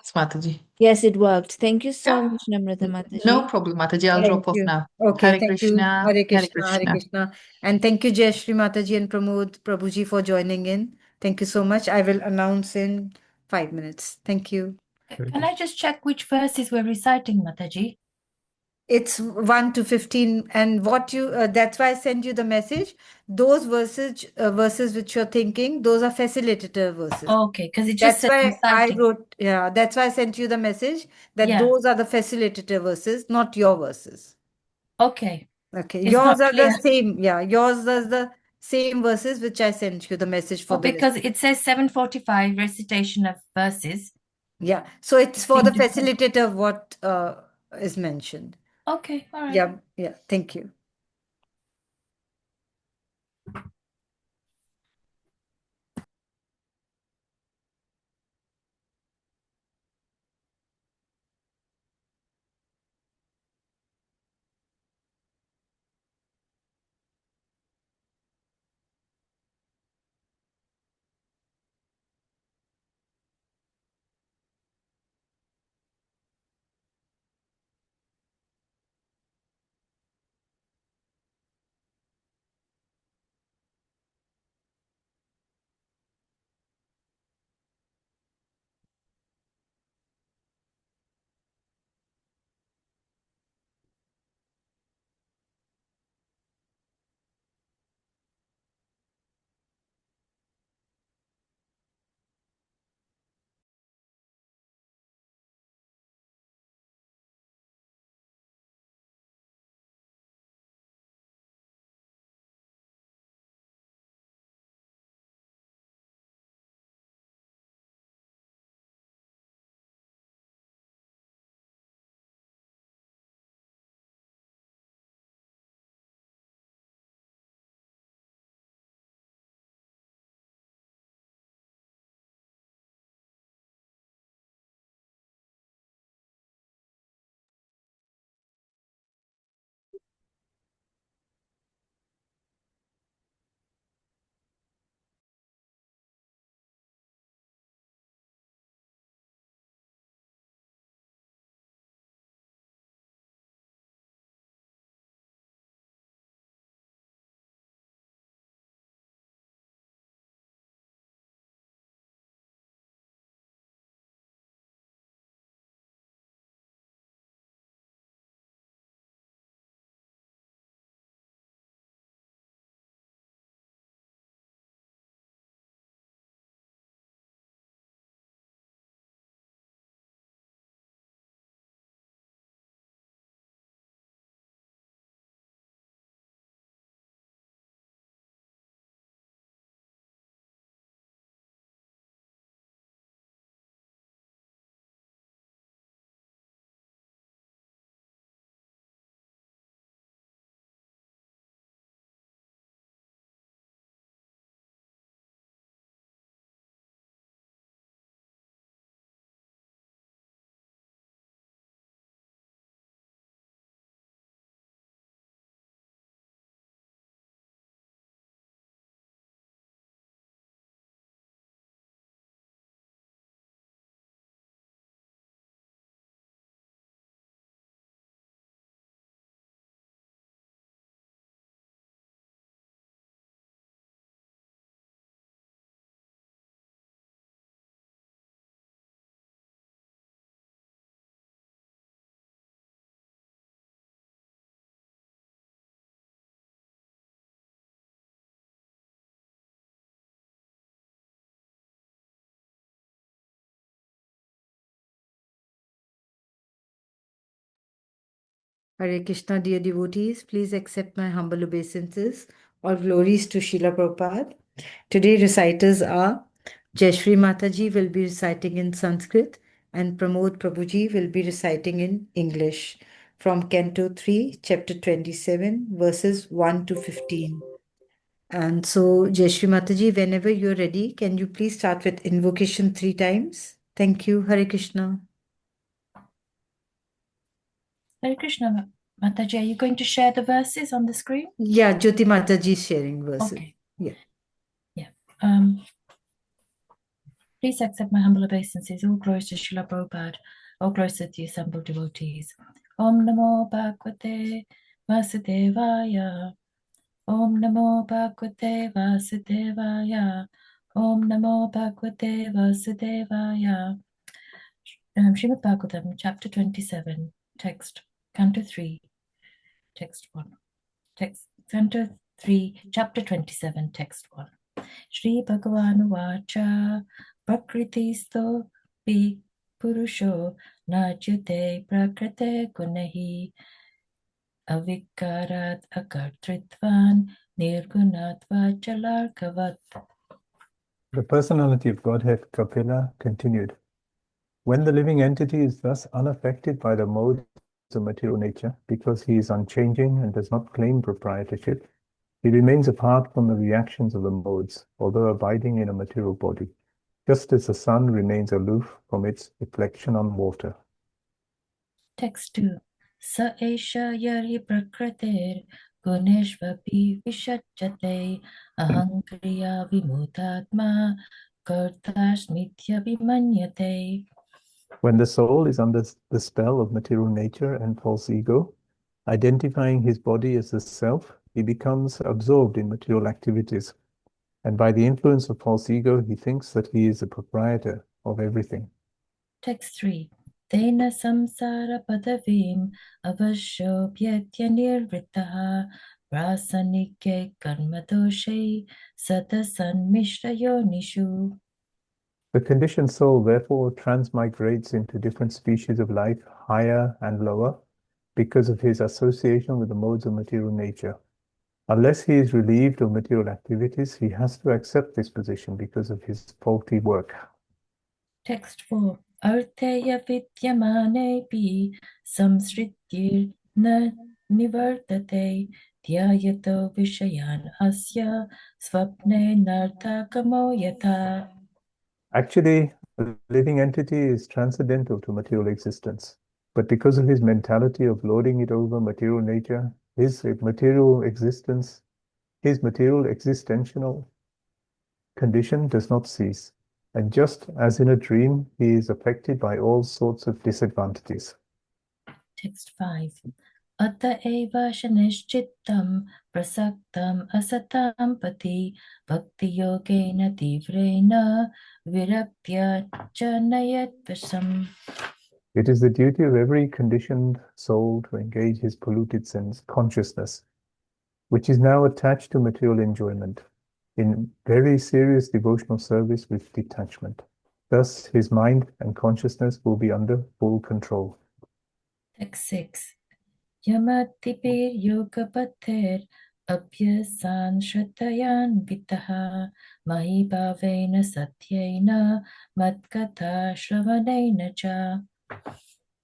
works, Mataji. Yes, it worked. Thank you so Yeah. much, Namrata Mataji. No problem, Mataji. I'll Thank drop off you. now. Okay, Hare thank you. Krishna. Hare Hare Krishna, Hare Krishna. Krishna. And thank you, Jayashree Mataji and Pramod Prabhuji for joining in. Thank you so much. I will announce in 5 minutes. Thank you. Can I just check which verses we're reciting, Mataji? It's 1 to 15, and what you that's why I sent you the message. Those verses which you're thinking, those are facilitator verses. Okay, because it just That's says why I reciting. wrote, yeah, that's why I sent you the message that Yeah. those are the facilitator verses, not your verses. Okay. Okay, It's yours not are the clear. same. Yeah, yours are the same verses which I sent you the message for Oh, the because it says 7:45 recitation of verses. yeah. So it's for Seem the to be- facilitator what is mentioned. Okay, all right. Yeah, yeah. Thank you. Hare Krishna, dear devotees, please accept my humble obeisances. All glories to Srila Prabhupada. Today reciters are Jayashree Mataji will be reciting in Sanskrit and Pramod Prabhuji will be reciting in English from Canto 3, Chapter 27, verses 1 to 15. And so, Jayashree Mataji, whenever you're ready, can you please start with invocation 3 times? Thank you. Hare Krishna. Hare Krishna, Mataji, are you going to share the verses on the screen? Yeah, Jyoti Mataji is sharing verses. Okay. Yeah. Yeah. Please accept my humble obeisances. All glories to Srila Prabhupada. All glories to the assembled devotees. Om Namo Bhagavate Vasudevaya. Om Namo Bhagavate Vasudevaya. Om Namo Bhagavate Vasudevaya. Srimad Bhagavatam, Chapter 27, Text, Canto 3, Text 1. Text, Canto 3, Chapter 27, Text 1. Shri Bhagavan Vacha Prakritisto Pi Purusho Najyate Prakrite Gunahi Avikarat Akartritvan Nirgunatva Chalarkavat. The personality of Godhead Kapila continued. When the living entity is thus unaffected by the modes of material nature, because he is unchanging and does not claim proprietorship, he remains apart from the reactions of the modes, although abiding in a material body, just as the sun remains aloof from its reflection on water. Text 2. Sa esha yari prakratir guneshvapi vishachyate ahankriya vimutatma kartasmitya vimanyate. When the soul is under the spell of material nature and false ego, identifying his body as the self, he becomes absorbed in material activities, and by the influence of false ego, he thinks that he is the proprietor of everything. Text 3. Tena samsara padavim avashobhyatya nirvritaha rasanike karmadoshe satasan mishrayonishu. The conditioned soul therefore transmigrates into different species of life, higher and lower, because of his association with the modes of material nature. Unless he is relieved of material activities, he has to accept this position because of his faulty work. Text 4. Arteya vidyamanepi samsrityir na nivartate dhyayato vishayan asya swapne nartakamo yata. Actually, a living entity is transcendental to material existence, but because of his mentality of lording it over material nature, his material existential condition does not cease. And just as in a dream, he is affected by all sorts of disadvantages. Text 5. Ata eva shanishchittam prasaktam asatam pati bhakti yogena tivrena viraktya chanayat vasam. It is the duty of every conditioned soul to engage his polluted sense consciousness, which is now attached to material enjoyment, in very serious devotional service with detachment. Thus, his mind and consciousness will be under full control. Text 6. Yamatipir yogapater abhyasan shratayan vitaha mahibhavena satyena matkatha shravanena cha.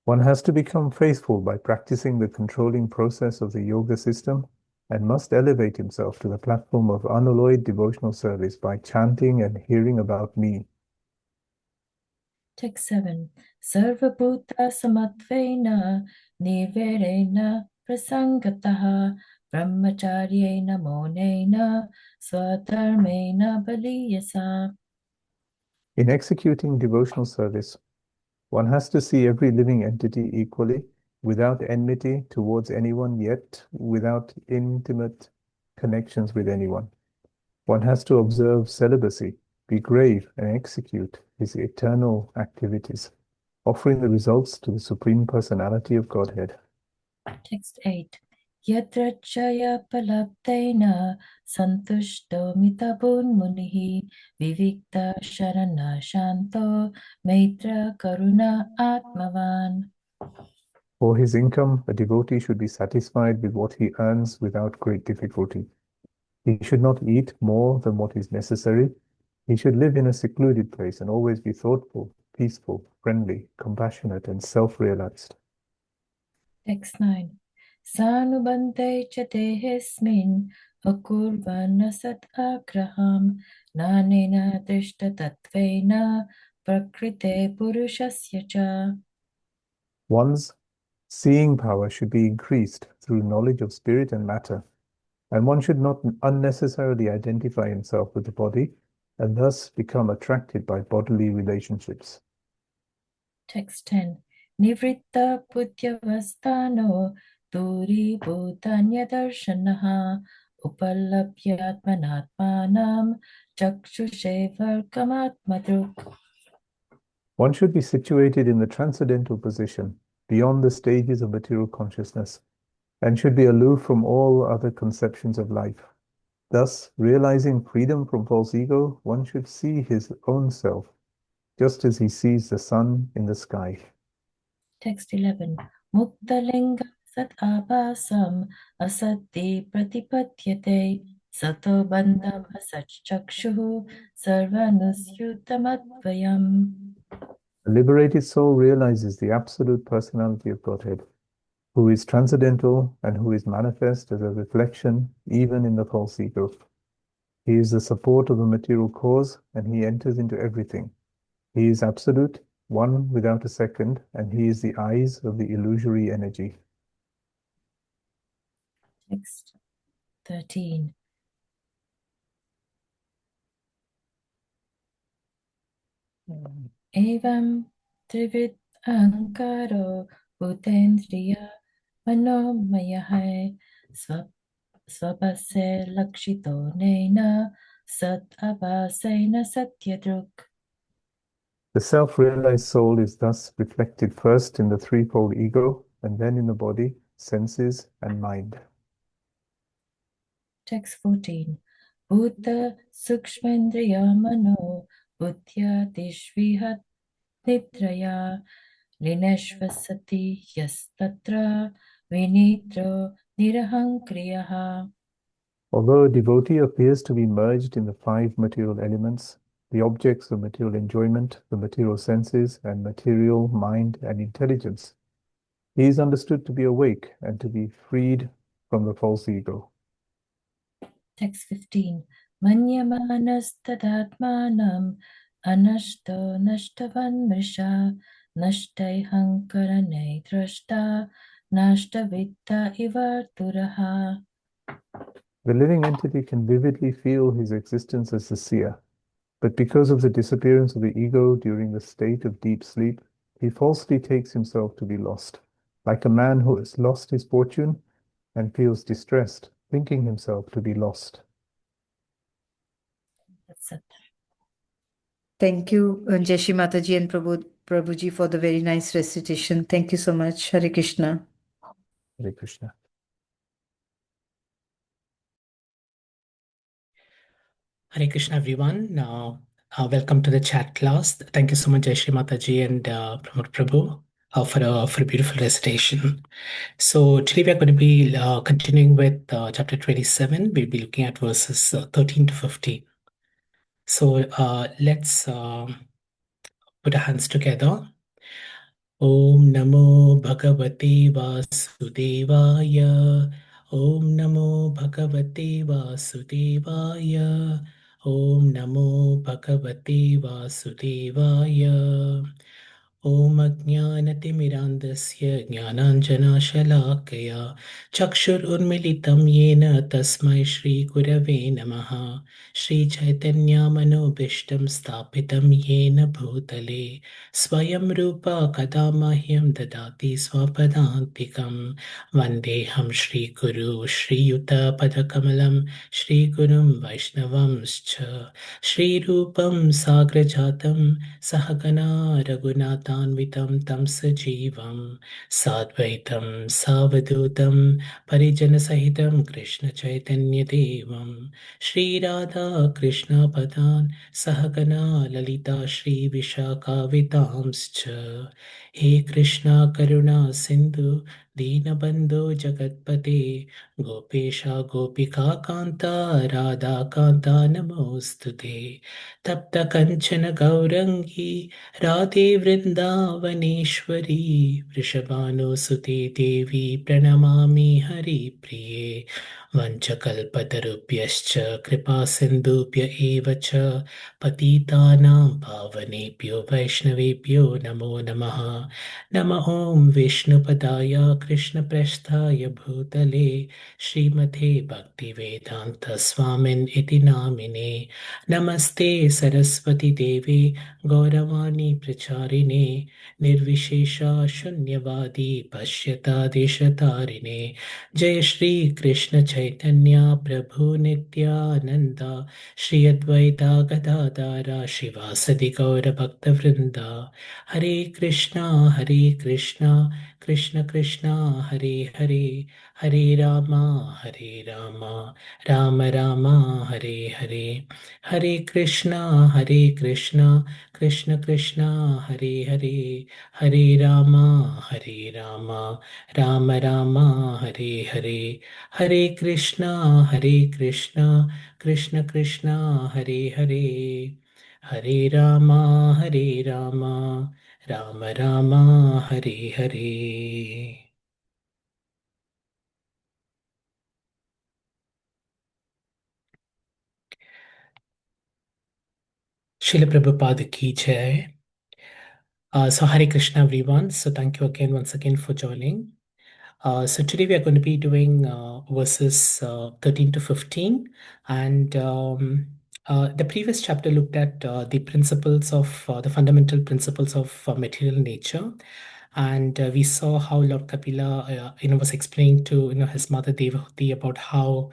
One has to become faithful by practicing the controlling process of the yoga system and must elevate himself to the platform of unalloyed devotional service by chanting and hearing about me. Text 7. Sarva bhuta samatvena niverena prasangataha brahmacharyena monena swadharmena baliyasa. In executing devotional service, one has to see every living entity equally, without enmity towards anyone, yet without intimate connections with anyone. One has to observe celibacy, be grave, and execute his eternal activities, offering the results to the Supreme Personality of Godhead. Text 8. Yadrachaya palaptena santushto mitabun munihi vivikta sharana shanto maitra karuna atmavan. For his income, a devotee should be satisfied with what he earns without great difficulty. He should not eat more than what is necessary. He should live in a secluded place and always be thoughtful, peaceful, friendly, compassionate, and self-realized. Text 9. Sanubante cha tehesmin akurvana sat agraham nanena drishta tatvena prakrite purushasya cha. One's seeing power should be increased through knowledge of spirit and matter, and one should not unnecessarily identify himself with the body and thus become attracted by bodily relationships. Text 10. Nivritta putyavastano duri bhutanya darshanaha upalabhyatmanatmanam chakshushevarkamatmadruk. One should be situated in the transcendental position, beyond the stages of material consciousness, and should be aloof from all other conceptions of life. Thus, realizing freedom from false ego, one should see his own self, just as he sees the sun in the sky. Text 11. Muktalinga sat abhasam asati pratipadyate sato bandham asat chakshuhu sarvanusyutamadvayam. A liberated soul realizes the absolute personality of Godhead, who is transcendental and who is manifest as a reflection even in the false ego. He is the support of the material cause, and he enters into everything. He is absolute, one without a second, and he is the eyes of the illusory energy. Text 13. Evam trivid ankaro bhutendriya manomaya svabhase lakshito nena sat abhasena satyadruk. The self-realized soul is thus reflected first in the threefold ego, and then in the body, senses, and mind. Text 14. Bhuta sukshmendriya mano buddhya dishvihat nidraya lineshvasati yastatra vinitro nirahankriyaha. Although a devotee appears to be merged in the five material elements, the objects of material enjoyment, the material senses, and material mind and intelligence, he is understood to be awake and to be freed from the false ego. Text 15. Manyamanasthadatmanam anashto nashtavan mrisha nashtai hankarane drashta nashtavitta ivarturaha. The living entity can vividly feel his existence as the seer, but because of the disappearance of the ego during the state of deep sleep, he falsely takes himself to be lost, like a man who has lost his fortune and feels distressed, thinking himself to be lost. That's it. Thank you, Jeshi Mataji and Prabhuji, for the very nice recitation. Thank you so much. Hare Krishna. Hare Krishna. Hare Krishna, everyone. Welcome to the chat class. Thank you so much, Sri Mataji and Pramod Prabhu, for a beautiful recitation. So today we are going to be continuing with chapter 27. We'll be looking at verses 13 to 15. So let's put our hands together. Om Namo Bhagavate Vasudevaya. Om Namo Bhagavate Vasudevaya. Om Namo Bhagavate Vasudevaya. Om Ajnanatimirandasya Jnananjanashalakaya Chakshur Unmilitam Yena Tasmai Shri Gurave Namaha Shri Chaitanya Manobishtam Stapitam Yena Bhutale Swayam Rupa Kadamahyam Dadati Swapadantikam Vandeham Shri Guru Shri Yuta Padakamalam Shri Gurum Vaishnavamscha Shri Rupam Sagrajatam Sahagana Raghunatanvitam Tam Sajivam Sadvaitam Savadutam Parijana Sahitam Krishna Chaitanya Devam Shri Radha Krishna Padan Sahagana Lalita Shri Vishakavitamscha He Krishna Karuna Sindhu Dinabandhu Jagatpate Gopesha Gopika Kanta Radha Kanta Namostute Tapta Kanchana Gaurangi Radhe Vrindavaneshwari Vrishabhanu Sute Devi Pranamami Hari Priye वञ्चकल्पतरुभ्यश्च कृपासिन्धुभ्य एव च पतितानां पावनेभ्यो वैष्णवेभ्यो नमो नमः। नमः ॐ विष्णुपदाय कृष्णप्रेष्ठाय भूतले श्रीमते भक्तिवेदान्तस्वामिन् इति नामिने। नमस्ते सरस्वती देवे गौरवाणी प्रचारिणे निर्विशेषा शून्यवादी पश्यता देशतारिणे। जय श्री कृष्ण चैतन्य प्रभु नित्यानंद श्री अद्वैता गदाधर शिवासदि गौर भक्तवृंदा। हरे कृष्णा कृष्ण कृष्ण हरे हरे, हरे राम राम राम हरे हरे। हरे कृष्णा कृष्ण कृष्ण हरे हरे, हरे राम राम राम हरे हरे। हरे कृष्णा कृष्ण कृष्ण हरे हरे, हरे Ram Ram Ram Hare Hare. Srila Prabhupada ki jai. So Hare Krishna everyone. So thank you again once again for joining. So today we are going to be doing verses 13 to 15, and the previous chapter looked at the principles of the fundamental principles of material nature, and we saw how Lord Kapila, was explaining to his mother Devahuti about how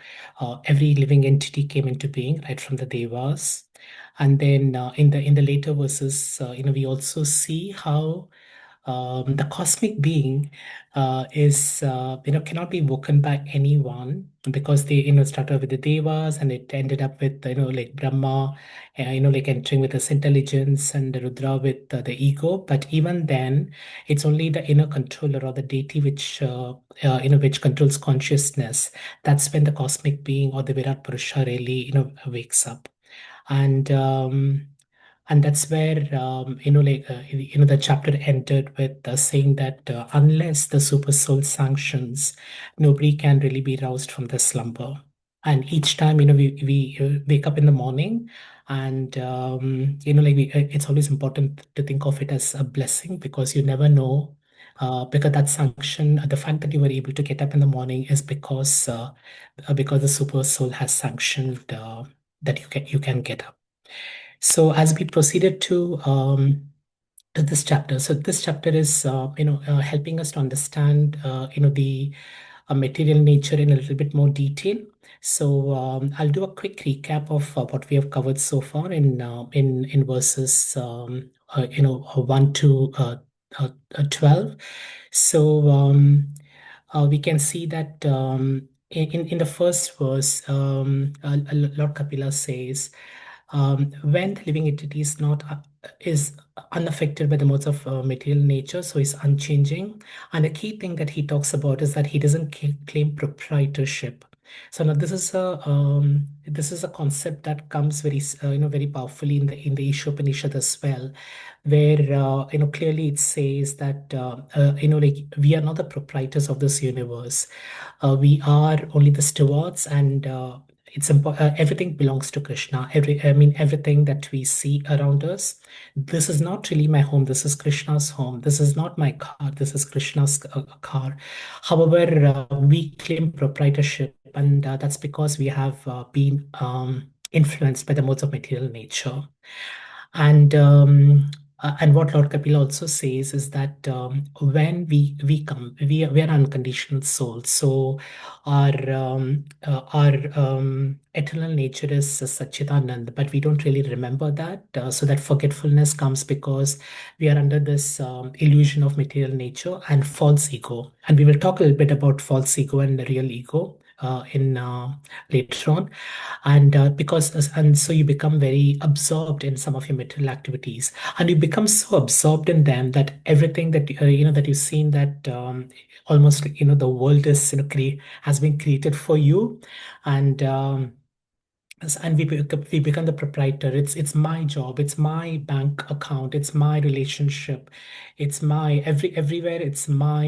every living entity came into being right from the Devas, and then in the later verses, we also see how the cosmic being is cannot be woken by anyone, because they started with the devas and it ended up with like Brahma, like entering with his intelligence, and Rudra with the ego. But even then, it's only the inner controller or the deity which which controls consciousness. That's when the cosmic being or the Virat Purusha really wakes up. And that's where the chapter ended with saying that unless the super soul sanctions, nobody can really be roused from the slumber. And each time we wake up in the morning, and it's always important to think of it as a blessing, because you never know. Because that sanction, the fact that you were able to get up in the morning is because the super soul has sanctioned that you can get up. So as we proceeded to this chapter, so this chapter is helping us to understand the material nature in a little bit more detail. So I'll do a quick recap of what we have covered so far in verses 1 to 12. So we can see that in the first verse, Lord Kapila says, when the living entity is unaffected by the modes of material nature, so is unchanging. And the key thing that he talks about is that he doesn't claim proprietorship. So now this is a concept that comes very powerfully in the Ishopanishad as well, where clearly it says that like we are not the proprietors of this universe. We are only the stewards, and everything belongs to Krishna. Everything that we see around us, this is not really my home. This is Krishna's home. This is not my car. This is Krishna's car. However, we claim proprietorship, and that's because we have been influenced by the modes of material nature. And what Lord Kapil also says is that when we come, we are unconditional souls. So our eternal nature is Satchitanand, but we don't really remember that. So that forgetfulness comes because we are under this illusion of material nature and false ego. And we will talk a little bit about false ego and the real ego in later on. And so you become very absorbed in some of your material activities, and you become so absorbed in them that everything that that you've seen, that almost the world is has been created for you. And And we become the proprietor. It's my job, it's my bank account, it's my relationship, it's my everywhere. It's my,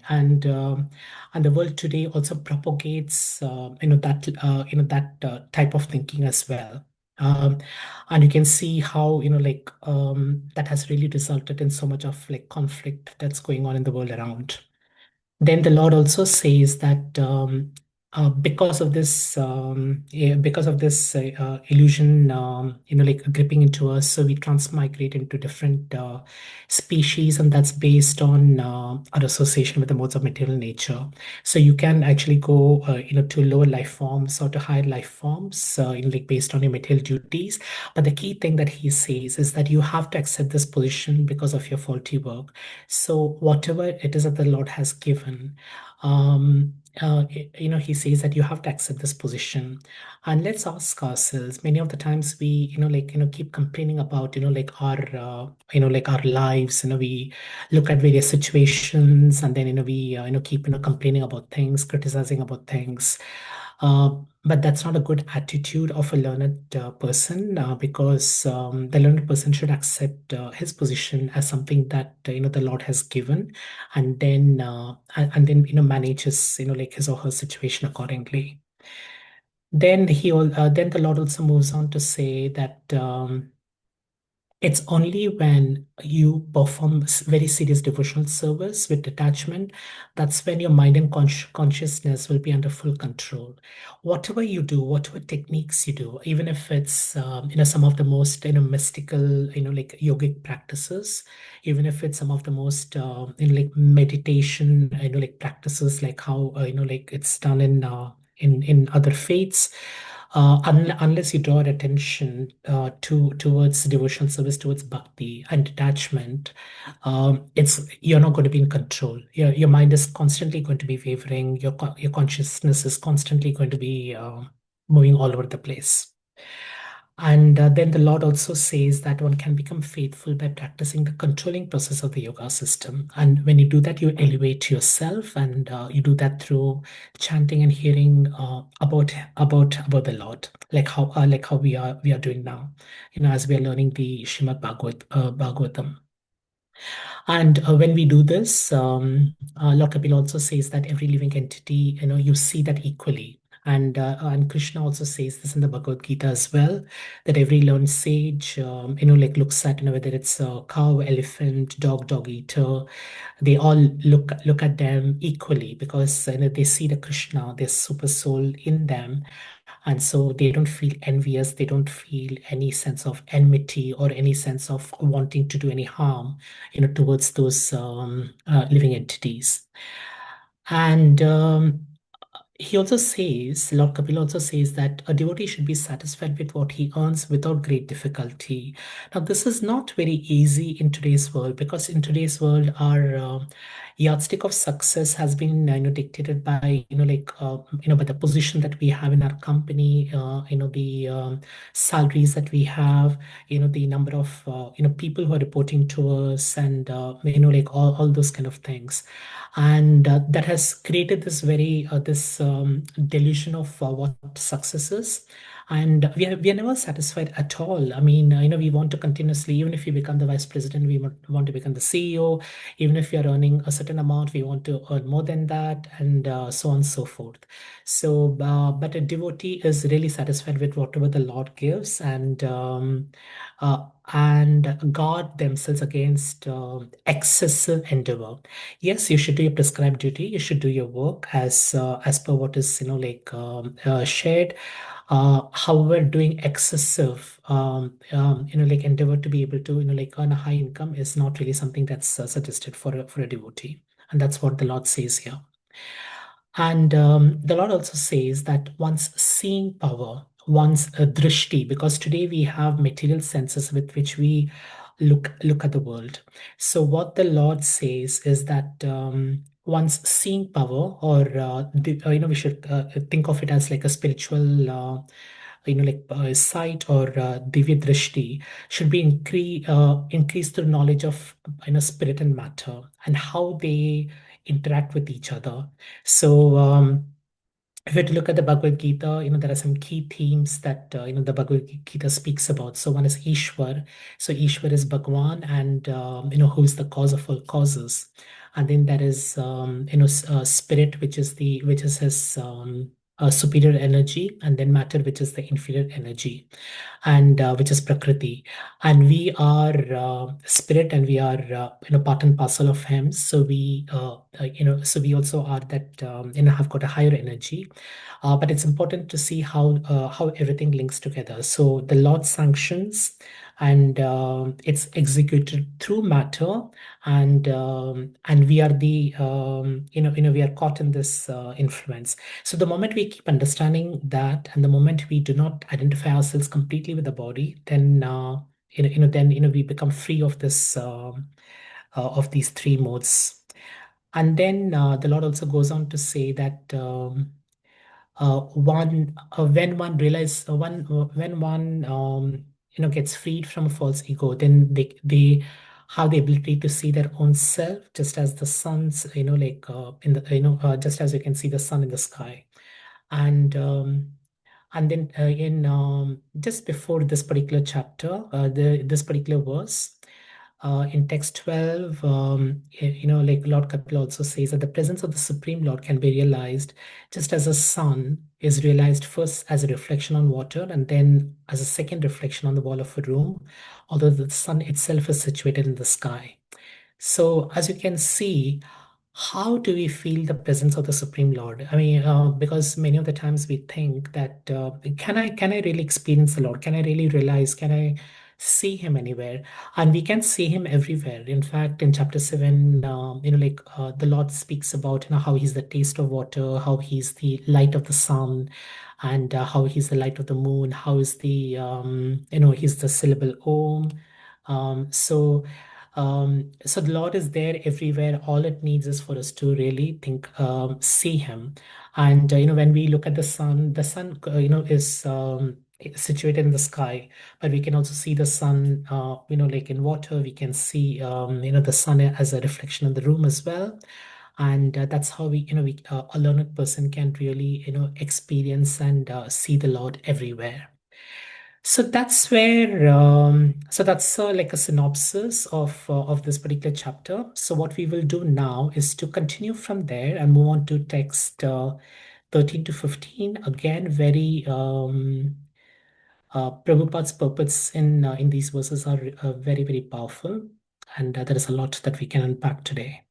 and the world today also propagates that type of thinking as well. um, and you can see how that has really resulted in so much of like conflict that's going on in the world around. Then the Lord also says that because of this illusion, like gripping into us, so we transmigrate into different species, and that's based on our association with the modes of material nature. So you can actually go, to lower life forms or to higher life forms, like based on your material duties. But the key thing that he says is that you have to accept this position because of your faulty work. So whatever it is that the Lord has given, he says that you have to accept this position. And let's ask ourselves, many of the times we, keep complaining about, like our lives. We look at various situations, and then, we, keep, complaining about things, criticizing about things. But that's not a good attitude of a learned person, because the learned person should accept his position as something that the Lord has given, and then and then manages like his or her situation accordingly. Then the Lord also moves on to say that it's only when you perform very serious devotional service with detachment, that's when your mind and consciousness will be under full control. Whatever you do, whatever techniques you do, even if it's some of the most mystical, like yogic practices, even if it's some of the most like meditation, like practices, like how like it's done in other faiths, unless you draw attention towards devotional service, towards bhakti and detachment, it's you're not going to be in control. Your mind is constantly going to be wavering. Your consciousness is constantly going to be moving all over the place. And then the Lord also says that one can become faithful by practicing the controlling process of the yoga system. And when you do that, you elevate yourself, and you do that through chanting and hearing about the Lord, like how we are doing now, as we are learning the Srimad Bhagavatam. And when we do this, Lord Kapil also says that every living entity, you see that equally. And Krishna also says this in the Bhagavad Gita as well, that every learned sage, like looks at, whether it's a cow, elephant, dog eater, they all look at them equally, because they see the Krishna, their super soul in them, and so they don't feel envious, they don't feel any sense of enmity or any sense of wanting to do any harm towards those living entities. And he also says, Lord Kapil also says that a devotee should be satisfied with what he earns without great difficulty. Now, this is not very easy in today's world, because in today's world, our yardstick of success has been dictated by by the position that we have in our company, the salaries that we have, the number of people who are reporting to us, and like all those kind of things. And that has created this delusion of what success is. And we are never satisfied at all. I mean, we want to continuously, even if we become the vice president, we want to become the CEO. Even if we are earning a certain amount, we want to earn more than that, and so on and so forth. So, but a devotee is really satisfied with whatever the Lord gives, and guard themselves against excessive endeavor. Yes, you should do your prescribed duty. You should do your work as per what is shared. However, doing excessive like endeavor to be able to like earn a high income is not really something that's suggested for a devotee, and that's what the Lord says here. And the Lord also says that one's seeing power, one's drishti, because today we have material senses with which we look at the world. So what the Lord says is that one's seeing power, or we should think of it as like a spiritual sight, or divya drishti, should be increased through knowledge of spirit and matter, and how they interact with each other. So if you look at the Bhagavad Gita, there are some key themes that the Bhagavad Gita speaks about. So one is Ishwar. So Ishwar is Bhagwan, and who is the cause of all causes. And then there is spirit, which is his superior energy, and then matter, which is the inferior energy, and which is Prakriti. And we are spirit, and we are part and parcel of him. So we also are that have got a higher energy. But it's important to see how everything links together. So the Lord sanctions, and it's executed through matter, and we are the we are caught in this influence. So the moment we keep understanding that, and the moment we do not identify ourselves completely with the body, then we become free of this of these three modes. And then the Lord also goes on to say that. One when one realize one when one gets freed from a false ego, then they have the ability to see their own self, just as the sun's like in the just as you can see the sun in the sky. And then in just before this particular chapter, this particular verse, in text 12, like Lord Kapila also says that the presence of the Supreme Lord can be realized just as a sun is realized first as a reflection on water, and then as a second reflection on the wall of a room, although the sun itself is situated in the sky. So, as you can see, how do we feel the presence of the Supreme Lord? I mean, because many of the times we think that can I really experience the Lord? Can I really realize? Can I see Him anywhere? And we can see Him everywhere. In fact, in chapter 7, the Lord speaks about how He's the taste of water, how He's the light of the sun, and how He's the light of the moon. How is the He's the syllable Om. So the Lord is there everywhere. All it needs is for us to really think, see Him. And when we look at the sun, is situated in the sky, but we can also see the sun, like in water. We can see, the sun as a reflection in the room as well. And that's how a learned person can really, experience and see the Lord everywhere. So that's where, so that's like a synopsis of this particular chapter. So what we will do now is to continue from there and move on to text 13 to 15. Again, very Prabhupada's purpose in these verses are very, very powerful, and there is a lot that we can unpack today.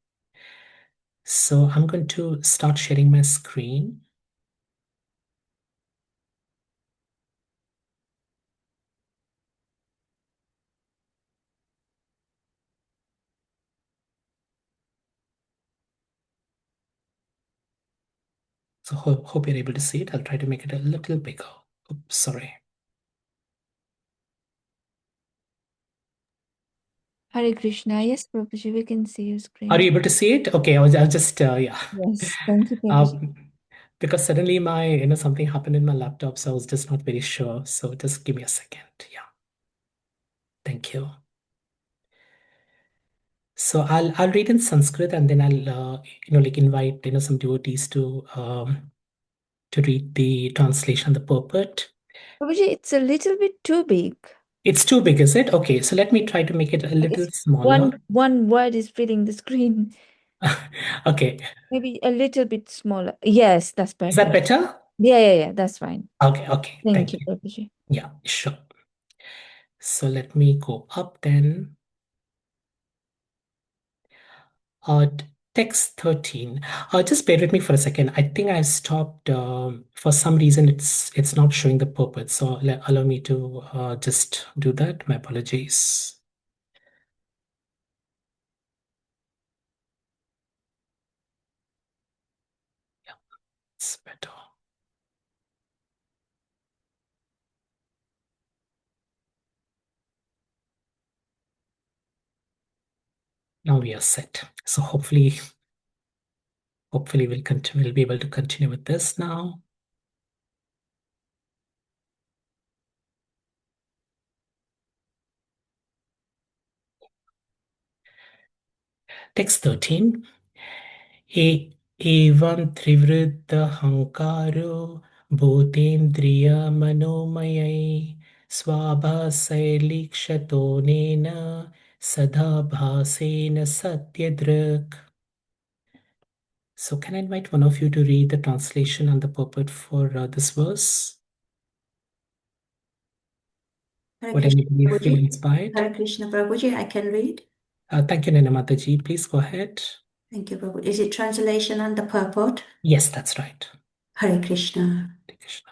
So I'm going to start sharing my screen. So hope you're able to see it. I'll try to make it a little bigger. Oops, sorry. Hare Krishna. Yes, Prabhuji, we can see your screen. Are you able to see it? Okay, I'll just yeah. Yes, thank you, Prabhuji. Because suddenly something happened in my laptop, so I was just not very sure. So just give me a second. Yeah. Thank you. So I'll read in Sanskrit, and then I'll like invite some devotees to read the translation, the purport. Prabhuji, it's a little bit too big. It's too big, is it? Okay, so let me try to make it a little It's smaller. one word is filling the screen. Okay, Maybe a little bit smaller. Yes, that's is that better. better? Yeah, that's fine. Okay, Thank thank you, you. Prabhuji. Yeah, sure. So let me go up then. Uh, Text 13. Just bear with me for a second. I think I stopped. For some reason, it's not showing the purport. So allow me to just do that. My apologies. Yeah, it's better. Now we are set. So hopefully we'll be able to continue with this now. Text 13. A एवं त्रिवृद्धहङ्कारो भूतेन्द्रियमनोमयै स्वाभासैर्लिक्षतोनेन सदा भासेन satyadrak. So can I invite one of you to read the translation and the purport for this verse? Hare Would Krishna, anybody feel Prabhuji. inspired? Hare Krishna, Prabhuji. I can read. Thank you, Nana Mataji. Please go ahead. Thank you, Prabhuji. Is it translation and the purport? Yes, that's right. Hare Krishna. Hare Krishna.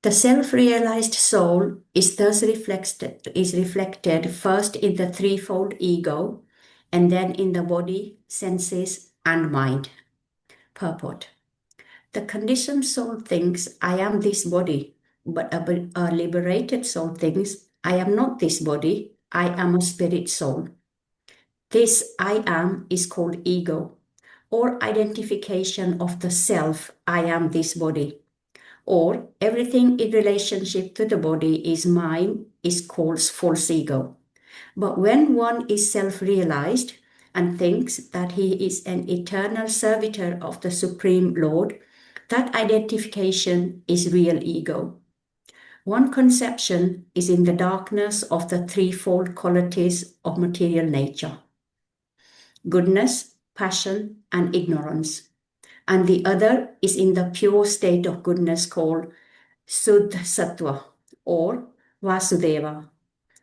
The self-realized soul is thus reflected first in the threefold ego, and then in the body, senses, and mind. Purport. The conditioned soul thinks, I am this body, but a liberated soul thinks, I am not this body, I am a spirit soul. This I am is called ego, or identification of the self, I am this body. Or everything in relationship to the body is mine is called false ego. But when one is self-realized and thinks that he is an eternal servitor of the Supreme Lord, that identification is real ego. One conception is in the darkness of the threefold qualities of material nature: goodness, passion, and ignorance. And the other is in the pure state of goodness called Suddha Sattva or Vasudeva.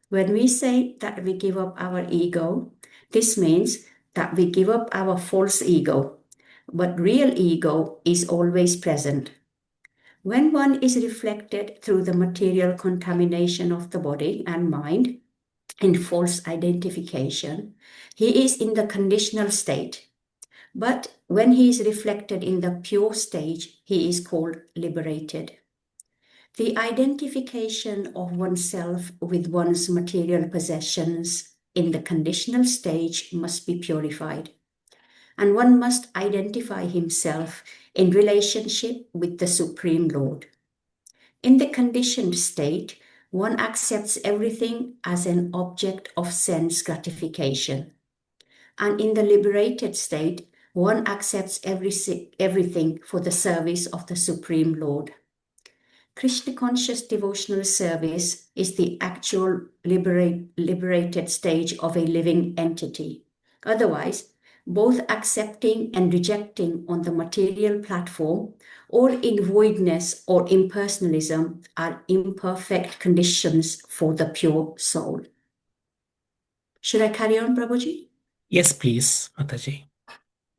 When we say that we give up our ego, this means that we give up our false ego, but real ego is always present. When one is reflected through the material contamination of the body and mind in false identification, he is in the conditional state. But when he is reflected in the pure stage, he is called liberated. The identification of oneself with one's material possessions in the conditional stage must be purified, and one must identify himself in relationship with the Supreme Lord. In the conditioned state, one accepts everything as an object of sense gratification. And in the liberated state, one accepts everything for the service of the Supreme Lord. Krishna conscious devotional service is the actual liberated stage of a living entity. Otherwise, both accepting and rejecting on the material platform or in voidness or impersonalism are imperfect conditions for the pure soul. Should I carry on, Prabhuji? Yes, please, Mataji.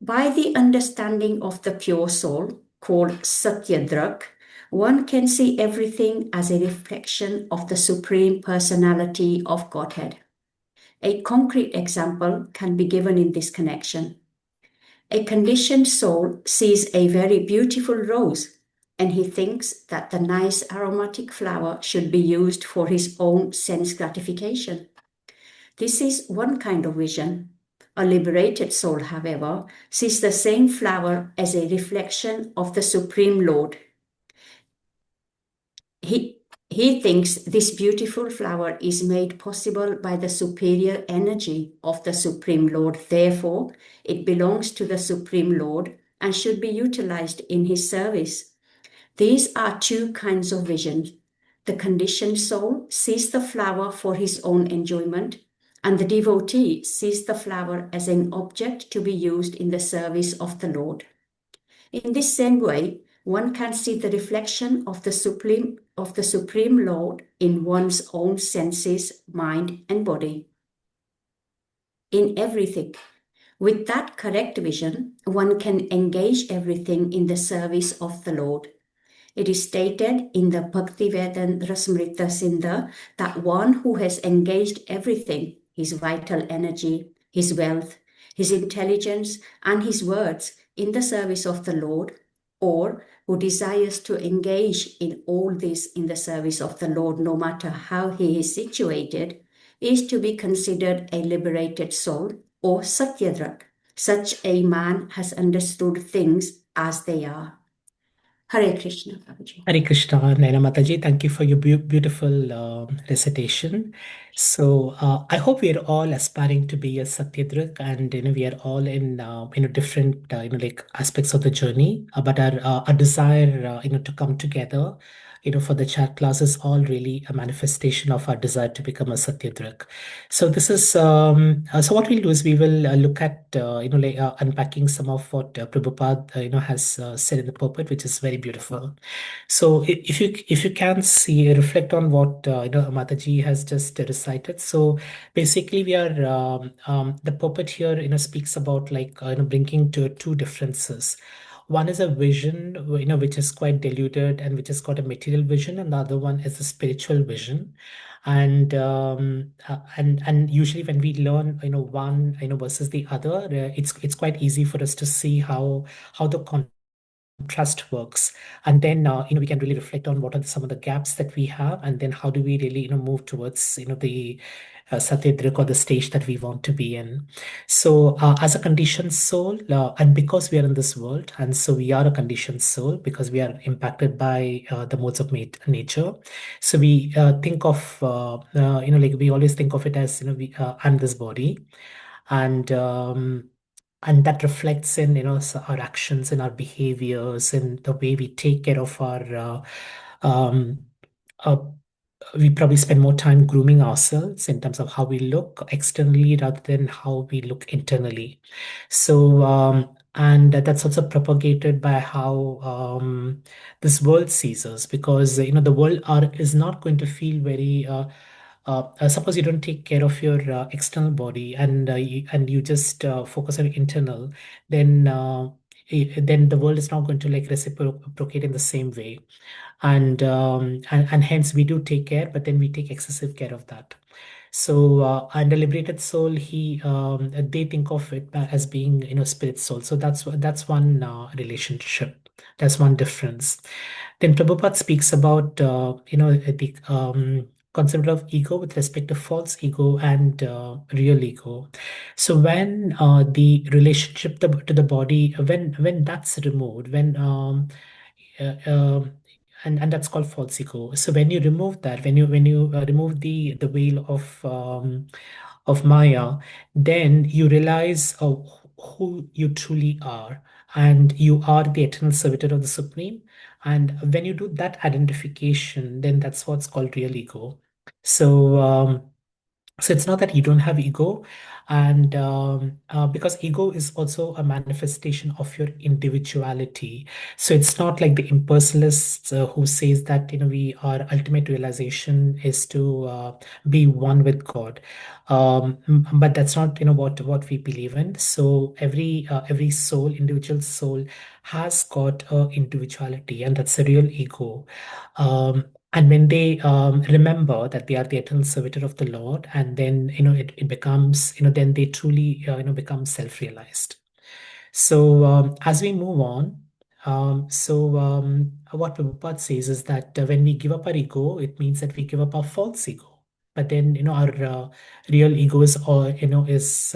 By the understanding of the pure soul, called Satyadrak, one can see everything as a reflection of the Supreme Personality of Godhead. A concrete example can be given in this connection. A conditioned soul sees a very beautiful rose, and he thinks that the nice aromatic flower should be used for his own sense gratification. This is one kind of vision. A liberated soul, however, sees the same flower as a reflection of the Supreme Lord. He thinks this beautiful flower is made possible by the superior energy of the Supreme Lord. Therefore, it belongs to the Supreme Lord and should be utilized in his service. These are two kinds of vision. The conditioned soul sees the flower for his own enjoyment, and the devotee sees the flower as an object to be used in the service of the Lord. In this same way, one can see the reflection of the Supreme Lord in one's own senses, mind, and body. In everything. With that correct vision, one can engage everything in the service of the Lord. It is stated in the Bhaktivedanta Rasamrita Sindha that one who has engaged everything, his vital energy, his wealth, his intelligence, and his words in the service of the Lord, or who desires to engage in all this in the service of the Lord, no matter how he is situated, is to be considered a liberated soul or Satyadrak. Such a man has understood things as they are. Hare Krishna, Prabhuji. Hare Krishna, Naina Mataji. Thank you for your beautiful recitation. So I hope we are all aspiring to be a Satyadrik, and we are all in different like aspects of the journey. But our desire to come together for the chat class is all really a manifestation of our desire to become a Satyadrik. So this is so what we'll do is we will look at like unpacking some of what Prabhupada has said in the pulpit, which is very beautiful. So if you can see reflect on what Mataji has just recited. So basically, we are the pulpit here speaks about like bringing to two differences. One is a vision which is quite diluted and which has got a material vision, and the other one is a spiritual vision. And usually when we learn one versus the other, it's quite easy for us to see how the trust works, and then we can really reflect on what are some of the gaps that we have, and then how do we really move towards the Satyadrik, or the stage that we want to be in. So as a conditioned soul, and because we are in this world, and so we are a conditioned soul because we are impacted by the modes of nature. So we think of like we always think of it as I'm this body, and and that reflects in our actions and our behaviors and the way we take care of our um, uh, we probably spend more time grooming ourselves in terms of how we look externally rather than how we look internally. So and that's also propagated by how this world sees us, because the world is not going to feel very suppose you don't take care of your external body, and you just focus on internal, then then the world is not going to like reciprocate in the same way, and hence we do take care, but then we take excessive care of that. So and the liberated soul, they think of it as being spirit soul. So that's one relationship. That's one difference. Then Prabhupada speaks about the concept of ego with respect to false ego and real ego. So when the relationship to the body, when that's removed, when uh, um, and that's called false ego. So when you remove that, when you remove the veil of Maya, then you realize who you truly are, and you are the eternal servitor of the Supreme. And when you do that identification, then that's what's called real ego. So so it's not that you don't have ego, and because ego is also a manifestation of your individuality. So it's not like the impersonalists who says that we our ultimate realization is to be one with God. But that's not what we believe in. So every soul, individual soul, has got a individuality, and that's a real ego. And when they remember that they are the eternal servitor of the Lord, and then it becomes then they truly become self-realized. So as we move on, what Prabhupada says is that when we give up our ego, it means that we give up our false ego. But then our real ego is always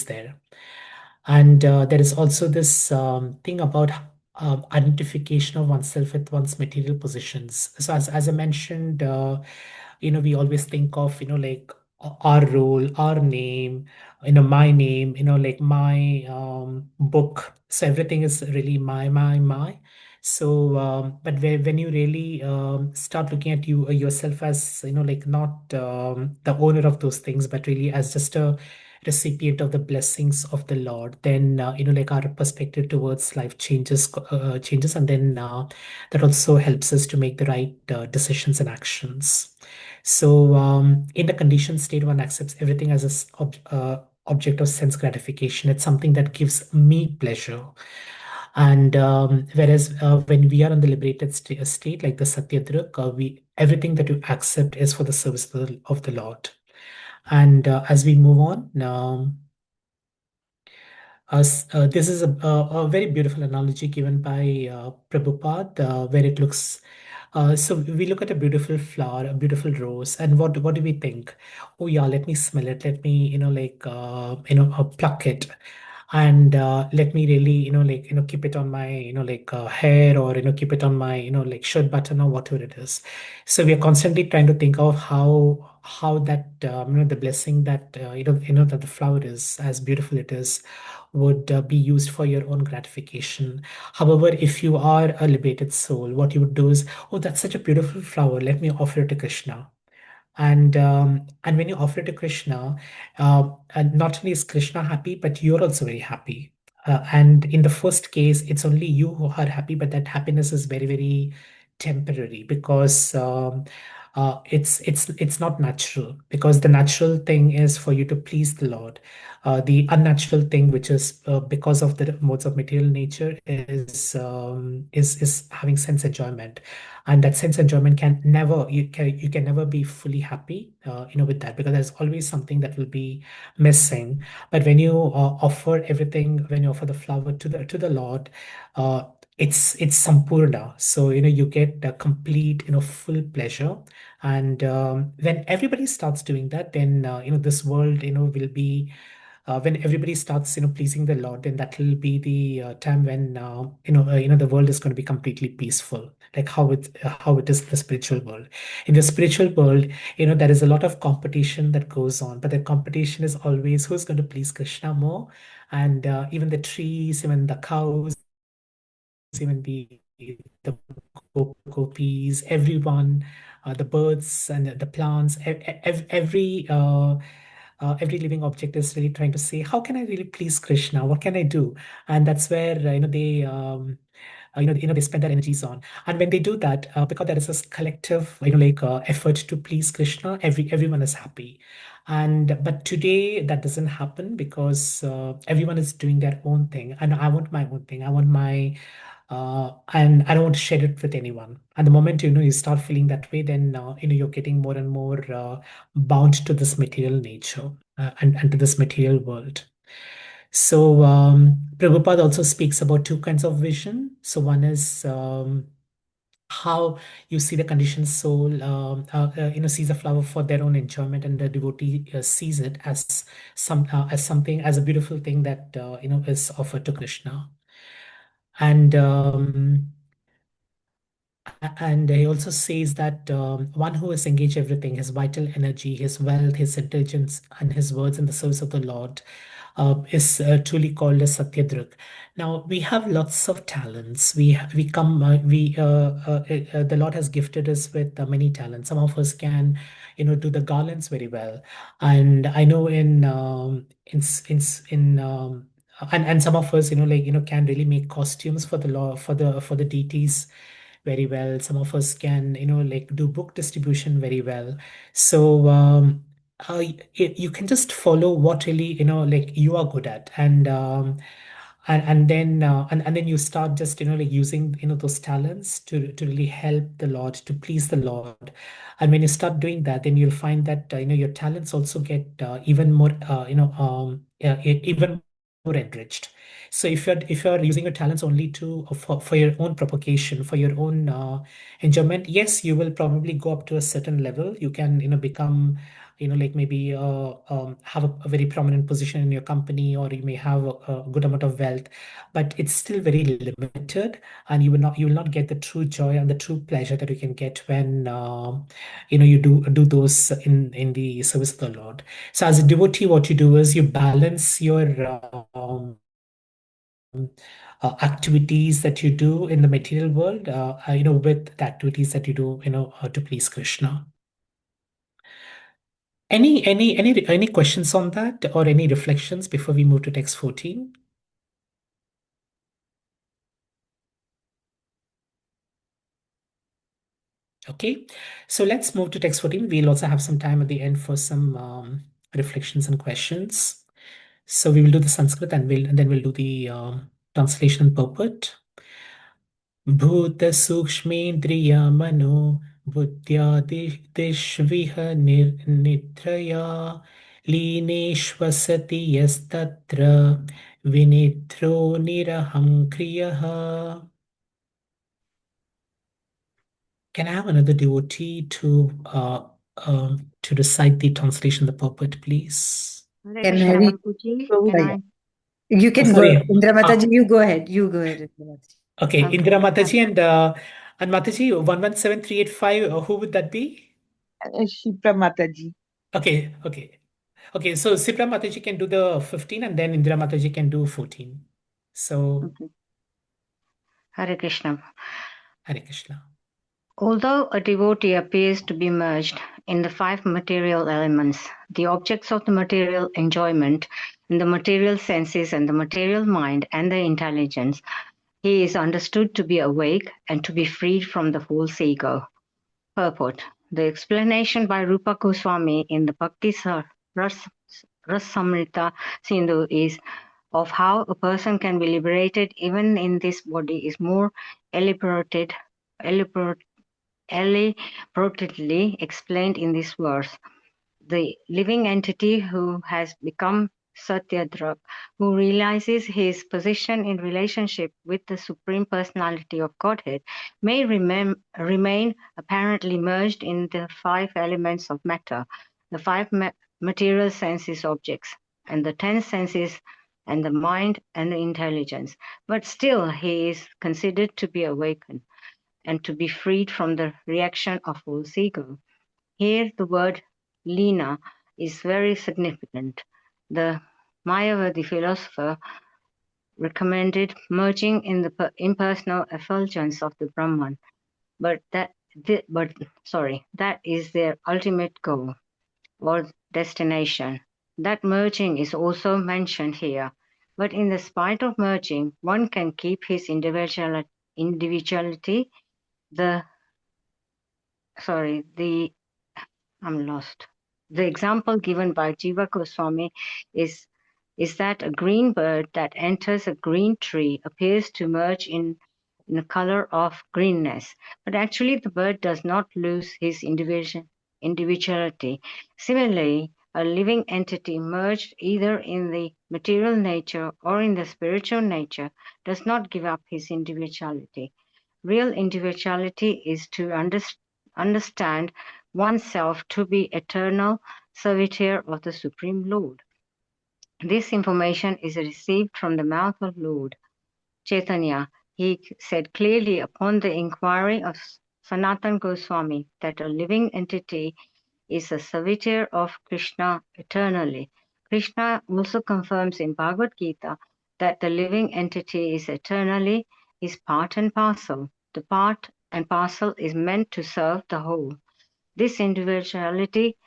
there. And there is also this thing about identification of oneself with one's material positions. So as I mentioned, we always think of like our role, our name, my name, like my book. So everything is really my. So but when you really start looking at yourself as like not the owner of those things, but really as just a recipient of the blessings of the Lord, then like our perspective towards life changes, and then that also helps us to make the right decisions and actions. So in the conditioned state, one accepts everything as object of sense gratification. It's something that gives me pleasure. And whereas when we are in the liberated state, like the Satyadrik, we everything that you accept is for the service of the Lord. And as we move on, this is a very beautiful analogy given by Prabhupada, where it looks. So we look at a beautiful flower, a beautiful rose, and what do we think? Oh yeah, let me smell it. Let me like pluck it. and let me really keep it on my hair, or keep it on my shirt button or whatever it is. So we are constantly trying to think of how that the blessing that that the flower is, as beautiful it is, would be used for your own gratification. However, if you are a liberated soul, what you would do is, oh, that's such a beautiful flower, let me offer it to Krishna. And when you offer it to Krishna, and not only is Krishna happy, but you're also very happy. And in the first case, it's only you who are happy, but that happiness is very, very temporary, because it's not natural. Because the natural thing is for you to please the Lord. The unnatural thing, which is because of the modes of material nature, is having sense enjoyment, and that sense enjoyment can never be fully happy with that, because there's always something that will be missing. But when you offer everything, when you offer the flower to the Lord, uh, it's sampurna. So you get a complete full pleasure. And when everybody starts doing that, then this world will be when everybody starts pleasing the Lord, then that will be the time when the world is going to be completely peaceful, like how it is in the spiritual world. In the spiritual world, there is a lot of competition that goes on, but the competition is always who's going to please Krishna more. And even the trees, even the cows, even the gopis, everyone, the birds and the plants, every living object is really trying to say, how can I really please Krishna? What can I do? And that's where they spend their energies on. And when they do that, because there is this collective effort to please Krishna, everyone is happy. And but today that doesn't happen, because everyone is doing their own thing, and I want my own thing. I want my and I don't want to share it with anyone. And the moment you start feeling that way, then you're getting more and more bound to this material nature, and to this material world. So Prabhupada also speaks about two kinds of vision. So one is how you see the conditioned soul sees a flower for their own enjoyment, and the devotee sees it as as a beautiful thing that is offered to Krishna. And he also says that one who has engaged everything, his vital energy, his wealth, his intelligence, and his words in the service of the Lord, is truly called as Satyadruk. Now we have lots of talents. We come we The Lord has gifted us with many talents. Some of us can do the garlands very well, and I know and some of us can really make costumes for the law for the deities very well. Some of us can do book distribution very well. So you can just follow what really you are good at. And then you start just using those talents to really help the Lord, to please the Lord. And when you start doing that, then you'll find that your talents also get even more even more enriched. So if you're using your talents only for your own propagation, for your own enjoyment, yes, you will probably go up to a certain level. You can become maybe have a very prominent position in your company, or you may have a good amount of wealth, but it's still very limited, and you will not get the true joy and the true pleasure that you can get when you do those in the service of the Lord. So as a devotee, what you do is you balance your activities that you do in the material world, with the activities that you do, to please Krishna. Any questions on that, or any reflections before we move to text 14? Okay, so let's move to text 14. We'll also have some time at the end for some reflections and questions. So we will do the Sanskrit, and then we'll do the translation and purport. भूतसूक्ष्मेन्द्रिया मनो बुद्ध्यादिष्विह निद्रया लीनेष्वसति यस्तत्र विनिद्रो निरहङ्क्रियः. Can I have another devotee to recite the translation, the purport, please? Can Hari Prabhuji, Prabhupada. can I? You can go, sorry. Indra Ah, Mataji, you go ahead. You go ahead, Indra Mataji. okay, Okay. Indira Mataji and Mataji 117385. Who would that be? Shipra Mataji. Okay, okay, okay. So Sipra Mataji can do the 15, and then Indira Mataji can do 14. So Okay. Hare Krishna. Hare Krishna. Although a devotee appears to be merged in the five material elements, the objects of the material enjoyment, in the material senses and the material mind and the intelligence, he is understood to be awake and to be freed from the false ego. Purport. The explanation by Rupa Goswami in the Bhakti Rasamrita Sindhu is of how a person can be liberated even in this body is more elaborately explained in this verse. The living entity who has become Satyadrak, who realizes his position in relationship with the Supreme Personality of Godhead, may remain apparently merged in the five elements of matter, the five material senses objects, and the 10 senses, and the mind and the intelligence. But still he is considered to be awakened and to be freed from the reaction of false ego. Here the word "lina" is very significant. The Mayavadi philosopher recommended merging in the impersonal effulgence of the Brahman, but that is their ultimate goal or destination. That merging is also mentioned here, but in the spite of merging, one can keep his individuality. I'm lost. The example given by Jiva Goswami is that a green bird that enters a green tree appears to merge in the color of greenness, but actually the bird does not lose his individuality. Similarly, a living entity merged either in the material nature or in the spiritual nature does not give up his individuality. Real individuality is to understand oneself to be eternal servitor of the Supreme Lord. This information is received from the mouth of Lord Chaitanya. He said clearly upon the inquiry of Sanatan Goswami that a living entity is a servitor of Krishna eternally. Krishna also confirms in Bhagavad Gita that the living entity is eternally is part and parcel. The part and parcel is meant to serve the whole. This individuality,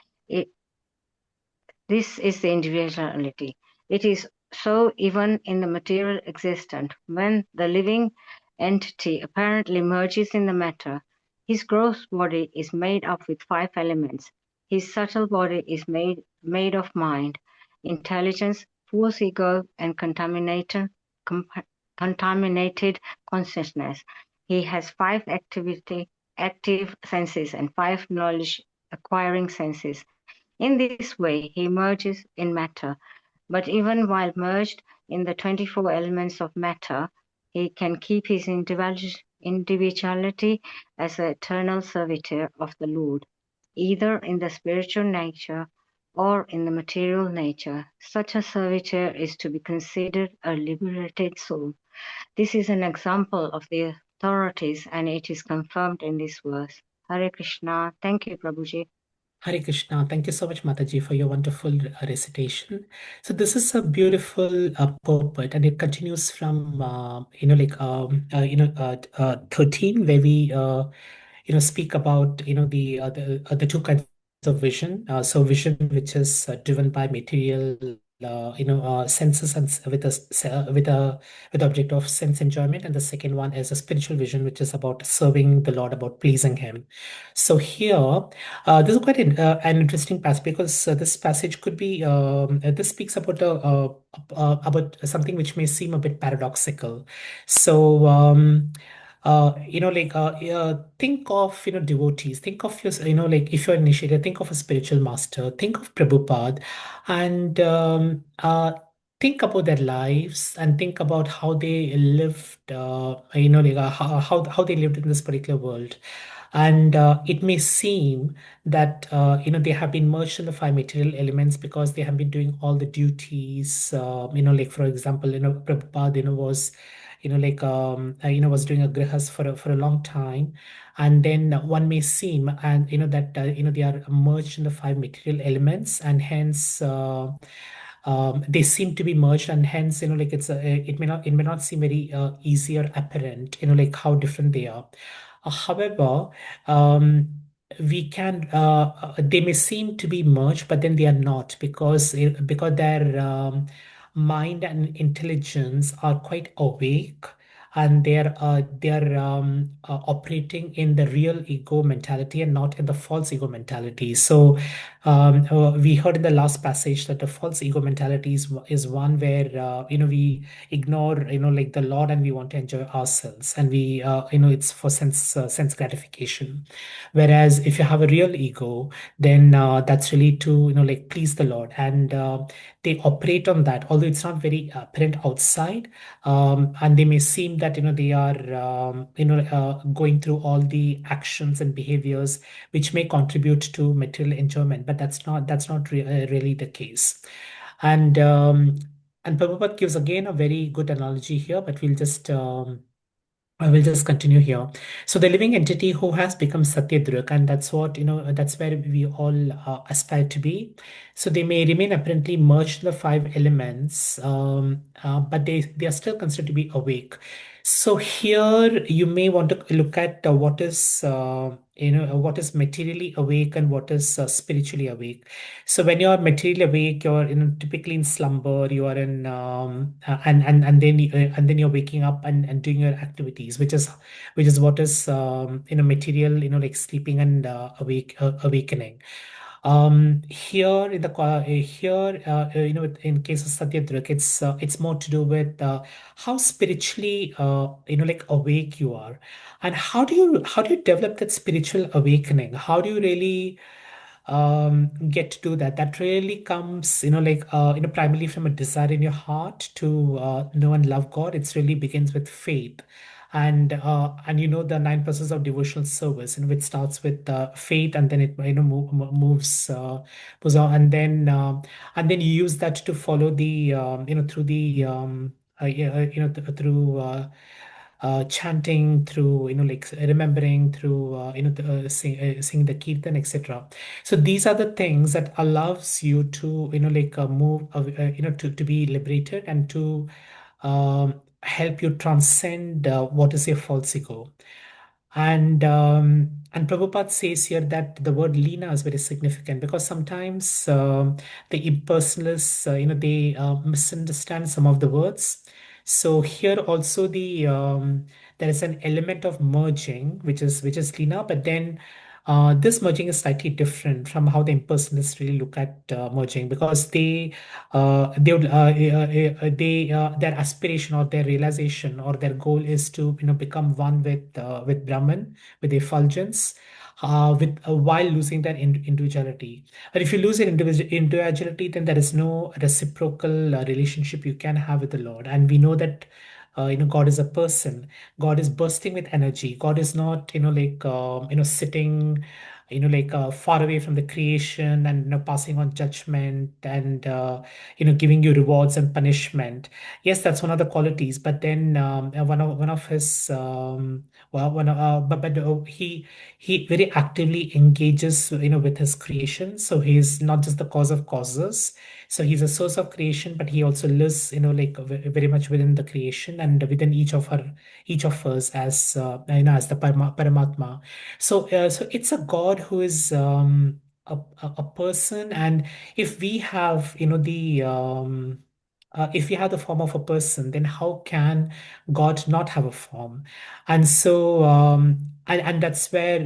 this is the individuality. It is so even in the material existent. When the living entity apparently merges in the matter, his gross body is made up with five elements. His subtle body is made of mind, intelligence, false ego, and contaminated consciousness. He has five active senses and five knowledge acquiring senses. In this way, he merges in matter, but even while merged in the 24 elements of matter, he can keep his individuality as an eternal servitor of the Lord, either in the spiritual nature or in the material nature. Such a servitor is to be considered a liberated soul. This is an example of the authorities, and it is confirmed in this verse. Hare Krishna. Thank you, Prabhuji. Hare Krishna. Thank you so much, Mataji, for your wonderful recitation. So this is a beautiful purport, and it continues from 13, where we speak about the two kinds of vision. So vision which is driven by material senses and with object of sense enjoyment, and the second one is a spiritual vision which is about serving the Lord, about pleasing Him. So here, this is quite an interesting passage, because this passage could be this speaks about something which may seem a bit paradoxical. So think of devotees, think of your if you're initiated, think of a spiritual master, think of Prabhupada, and think about their lives, and think about how they lived how they lived in this particular world. And it may seem that they have been merged in the five material elements because they have been doing all the duties. Like for example, Prabhupada, was, was doing a grihas for a long time, and then one may seem and that they are merged in the five material elements, and hence. They seem to be merged, and hence like it may not seem very easy or apparent like how different they are. However, um, we can they may seem to be merged, but then they are not, because their mind and intelligence are quite awake, and they're operating in the real ego mentality and not in the false ego mentality. So we heard in the last passage that the false ego mentality is one where we ignore like the Lord, and we want to enjoy ourselves, and we it's for sense gratification. Whereas if you have a real ego, then that's really to like please the Lord, and they operate on that, although it's not very apparent outside. And they may seem that they are going through all the actions and behaviors which may contribute to material enjoyment, but that's not really the case. And Prabhupada gives again a very good analogy here, but I will just continue here. So the living entity who has become Satyadruk, and that's what, that's where we all aspire to be. So they may remain apparently merged in the five elements, but they are still considered to be awake. So here you may want to look at what is materially awake and what is spiritually awake. So when you are materially awake, you're typically in slumber. You are in and then you're waking up and doing your activities, which is what is material, like sleeping and awakening. Here in the here in case of Satyadruk, it's more to do with how spiritually like awake you are, and how do you develop that spiritual awakening? How do you really get to do that? That really comes like primarily from a desire in your heart to know and love God. It's really begins with faith, and the nine process of devotional service, which starts with faith, and then it moves on, and then you use that to follow the through the through chanting, through like remembering, through sing the kirtan, etc. So these are the things that allows you to like move to be liberated, and to help you transcend what is your false ego. And Prabhupada says here that the word Leena is very significant, because sometimes the impersonalists, they misunderstand some of the words. So here also there is an element of merging, which is Leena, but then this merging is slightly different from how the impersonalists really look at merging, because their aspiration or their realization or their goal is to become one with Brahman, with effulgence, while losing their individuality. But if you lose your individuality, then there is no reciprocal relationship you can have with the Lord. And we know that God is a person. God is bursting with energy. God is not like sitting like far away from the creation, and passing on judgment, and giving you rewards and punishment. Yes, that's one of the qualities, but then one of his well one but he very actively engages with his creation. So he's not just the cause of causes. So he's a source of creation, but he also lives like very much within the creation, and within each of us as as the Paramatma. So it's a God who is a person. And if we have the form of a person, then how can God not have a form? And that's where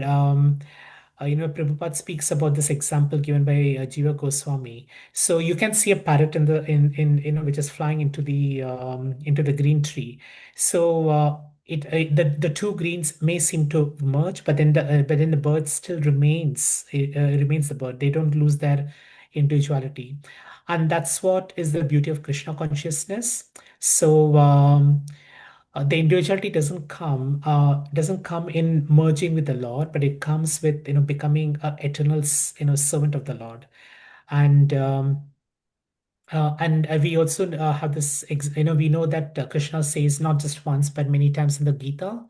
Prabhupada speaks about this example given by Jiva Goswami. So you can see a parrot which is flying into the green tree. So the two greens may seem to merge, but then the bird still remains the bird. They don't lose their individuality, and that's what is the beauty of Krishna consciousness. So the individuality doesn't come in merging with the Lord, but it comes with becoming an eternal servant of the Lord. And we also have this, we know that Krishna says not just once, but many times in the Gita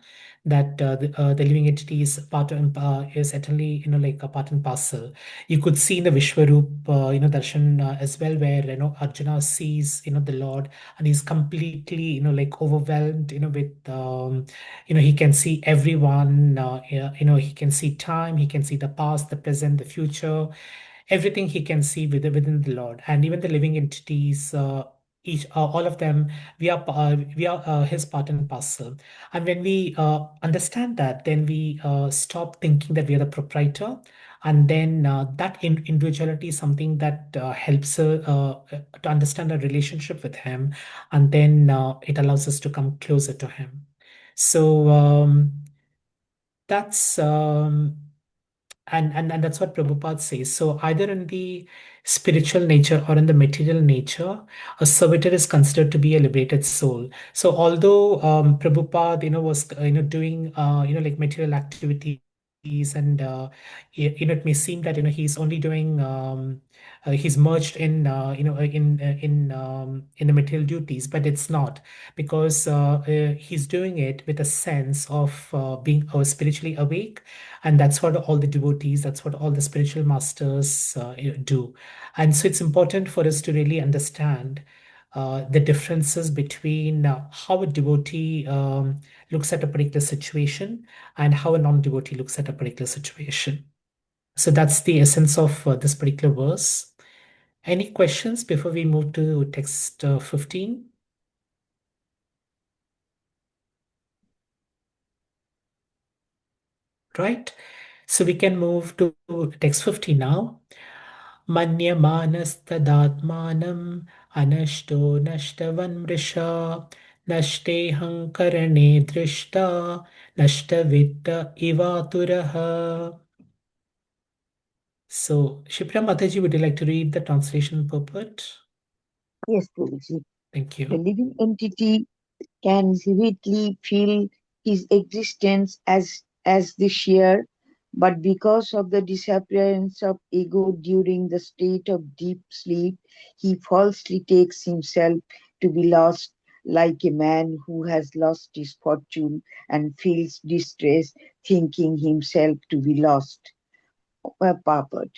that the living entity is is eternally, like a part and parcel. You could see in the Vishwaroop, darshan as well, where Arjuna sees the Lord, and he's completely like overwhelmed, with he can see everyone. He can see time, he can see the past, the present, the future, everything he can see within the Lord, and even the living entities, each all of them, we are his part and parcel. And when we understand that, then we stop thinking that we are the proprietor, and then that individuality is something that helps to understand our relationship with him, and then it allows us to come closer to him. So that's and that's what Prabhupada says. So either in the spiritual nature or in the material nature, a servitor is considered to be a liberated soul. So although Prabhupada, was doing like material activities, and it may seem that he's only doing he's merged in in the material duties, but it's not, because he's doing it with a sense of being spiritually awake, and that's what all the devotees, that's what all the spiritual masters do. And so it's important for us to really understand the differences between how a devotee looks at a particular situation and how a non-devotee looks at a particular situation. So that's the essence of this particular verse. Any questions before we move to text 15? Right. So we can move to text 50 now. Manyamanastadaatmanam anashto nashtavan mrisha nashte hankarane drishta nashtavitta ivaturaha. So, Shipra Mataji, would you like to read the translation purport? Yes, Guruji. Thank The you. living entity can vividly feel his existence as the sheer, but because of the disappearance of ego during the state of deep sleep, he falsely takes himself to be lost, like a man who has lost his fortune and feels distress, thinking himself to be lost. Puppet.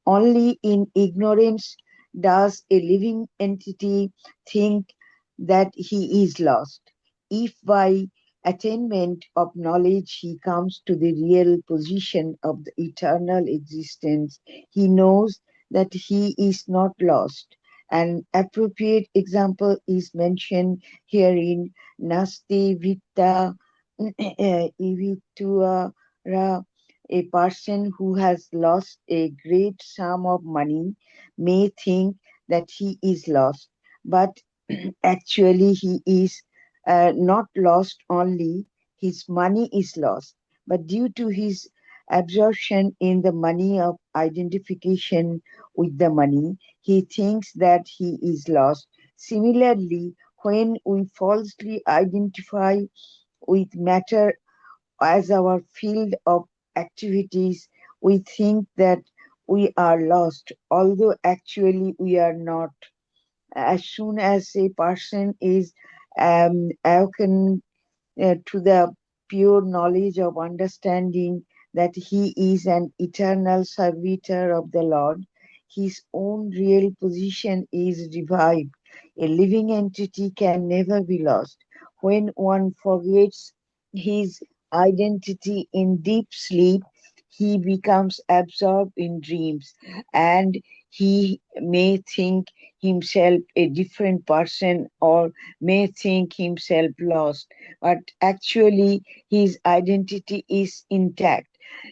Only in ignorance does a living entity think that he is lost. If by attainment of knowledge he comes to the real position of the eternal existence, he knows that he is not lost. An appropriate example is mentioned herein, Naste Vitta Ivitura. A person who has lost a great sum of money may think that he is lost, but actually he is not lost only, his money is lost. But due to his absorption in the money of identification with the money, he thinks that he is lost. Similarly, when we falsely identify with matter as our field of activities, we think that we are lost, although actually we are not. As soon as a person is awakened to the pure knowledge of understanding that he is an eternal servitor of the Lord, his own real position is revived. A living entity can never be lost. When one forgets his identity in deep sleep, he becomes absorbed in dreams, and he may think himself a different person or may think himself lost, but actually his identity is intact.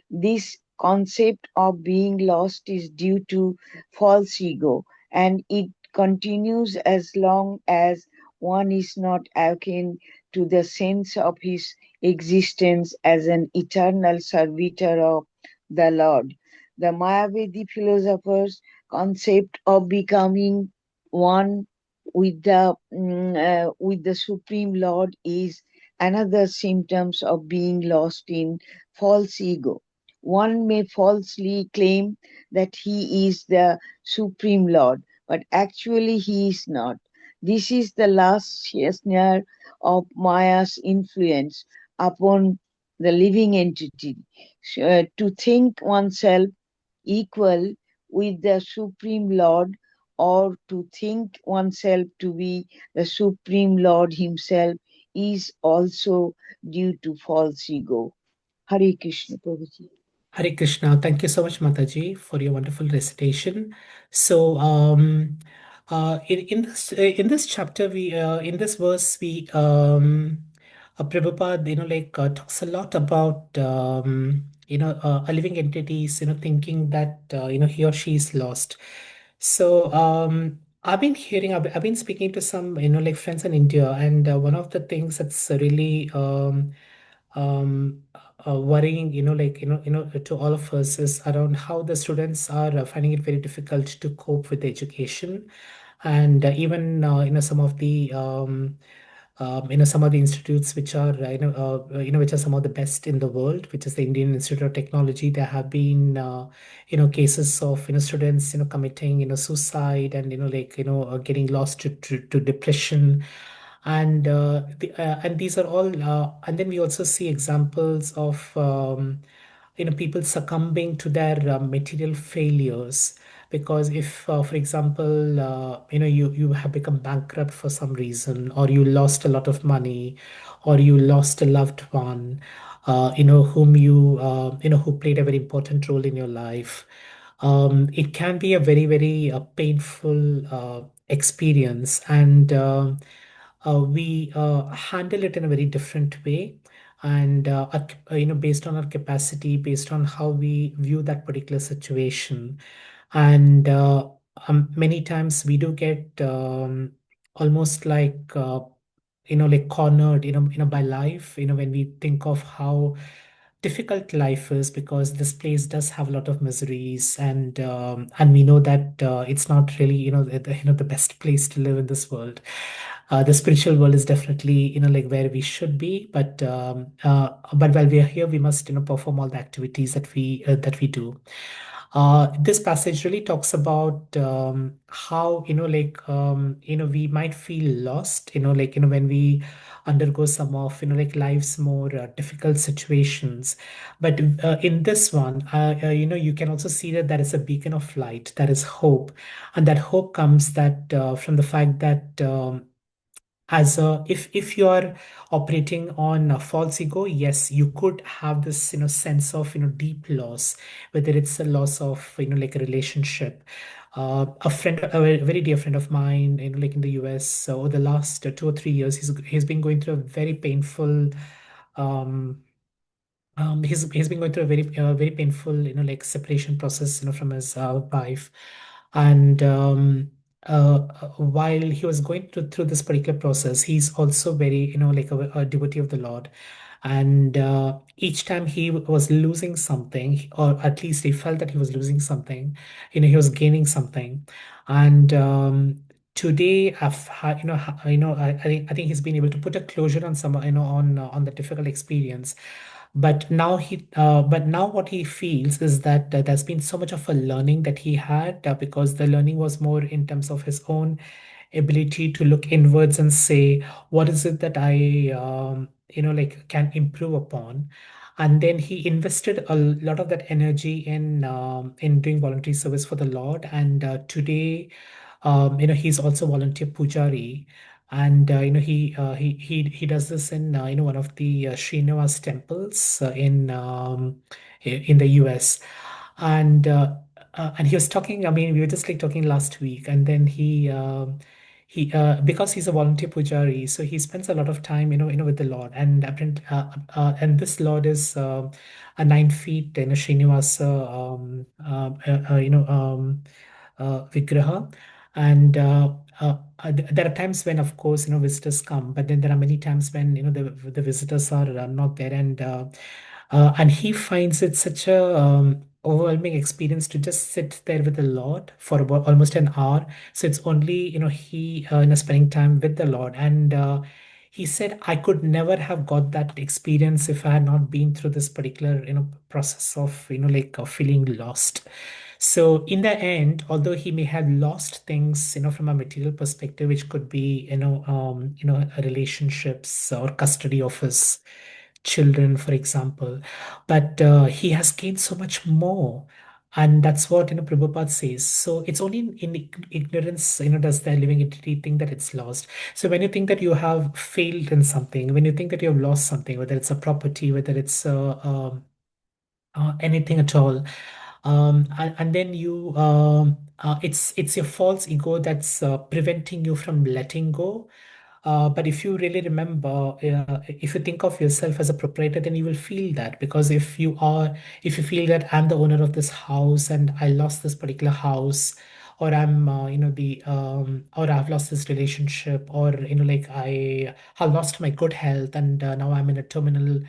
This concept of being lost is due to false ego, and it continues as long as one is not awakened to the sense of his existence as an eternal servitor of the Lord. The Mayavedi philosophers' concept of becoming one with the Supreme Lord is another symptoms of being lost in false ego. One may falsely claim that he is the Supreme Lord, but actually he is not. This is the last snare of Maya's influence upon the living entity. To think oneself equal with the Supreme Lord, or to think oneself to be the Supreme Lord himself, is also due to false ego. Hare Krishna, Prabhuji. Hare Krishna. Thank you so much, Mataji, for your wonderful recitation. So, in this chapter, we in this verse, we Prabhupada, talks a lot about a living entities, thinking that he or she is lost. So, I've been speaking to some friends in India, and one of the things that's really um, worrying, to all of us is around how the students are finding it very difficult to cope with education, and even some of the some of the institutes which are which are some of the best in the world, which is the Indian Institute of Technology. There have been cases of students committing suicide, and getting lost to depression, and these are all and then we also see examples of people succumbing to their material failures, because if for example you have become bankrupt for some reason, or you lost a lot of money, or you lost a loved one whom who played a very important role in your life. It can be a very, very painful experience, and we handle it in a very different way, and based on our capacity, based on how we view that particular situation. And many times we do get almost like like cornered by life, when we think of how difficult life is, because this place does have a lot of miseries, and we know that it's not really the best place to live in this world. The spiritual world is definitely like where we should be, but while we are here, we must perform all the activities that we do. This passage really talks about how we might feel lost, when we undergo some of life's more difficult situations. But in this one, you can also see that there is a beacon of light, there is hope, and that hope comes that from the fact that as a if you are operating on a false ego, yes, you could have this sense of deep loss, whether it's a loss of like a relationship. A very dear friend of mine, like in the US, over the last 2 or 3 years, he's been going through a very painful um, he's been going through a very painful like separation process from his wife, and while he was going through this particular process, he's also very like a devotee of the Lord. And each time he was losing something, or at least he felt that he was losing something, he was gaining something. And today I've had, I think he's been able to put a closure on some on the difficult experience. But now what he feels is that there's been so much of a learning that he had, because the learning was more in terms of his own ability to look inwards and say, what is it that I like can improve upon. And then he invested a lot of that energy in doing voluntary service for the Lord. And today, he's also volunteer pujari, and he does this in one of the Srinivas temples in the US. And and he was talking. I mean, we were just like talking last week, and then he because he's a volunteer pujari, so he spends a lot of time with the Lord. And and this Lord is a 9 feet Srinivasa Vigraha. And there are times when, of course, visitors come, but then there are many times when the visitors are not there. And he finds it such a overwhelming experience to just sit there with the Lord for about almost an hour. So it's only he spending time with the Lord. And he said, I could never have got that experience if I had not been through this particular, process of, feeling lost. So in the end, although he may have lost things, from a material perspective, which could be, relationships or custody of his children, for example, but he has gained so much more. And that's what Prabhupada says. So it's only in ignorance, does the living entity think that it's lost. So when you think that you have failed in something, when you think that you have lost something, whether it's a property, whether it's anything at all, and then it's your false ego that's preventing you from letting go. But if you really remember, if you think of yourself as a proprietor, then you will feel that, because if you feel that I'm the owner of this house and I lost this particular house, or I'm, or I've lost this relationship, or like I have lost my good health, and now I'm in a terminal.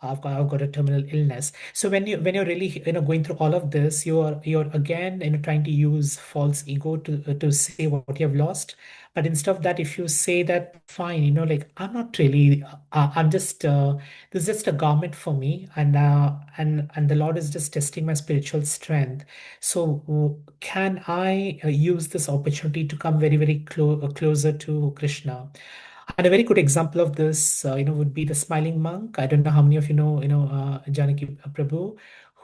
I've got a terminal illness. So when you're really going through all of this, you're again trying to use false ego to say what you have lost. But instead of that, if you say that, fine, like I'm not really, I'm just, this is just a garment for me, and the Lord is just testing my spiritual strength. So can I use this opportunity to come very, very closer to Krishna? And a very good example of this, would be the smiling monk. I don't know how many of you know, Janaki Prabhu,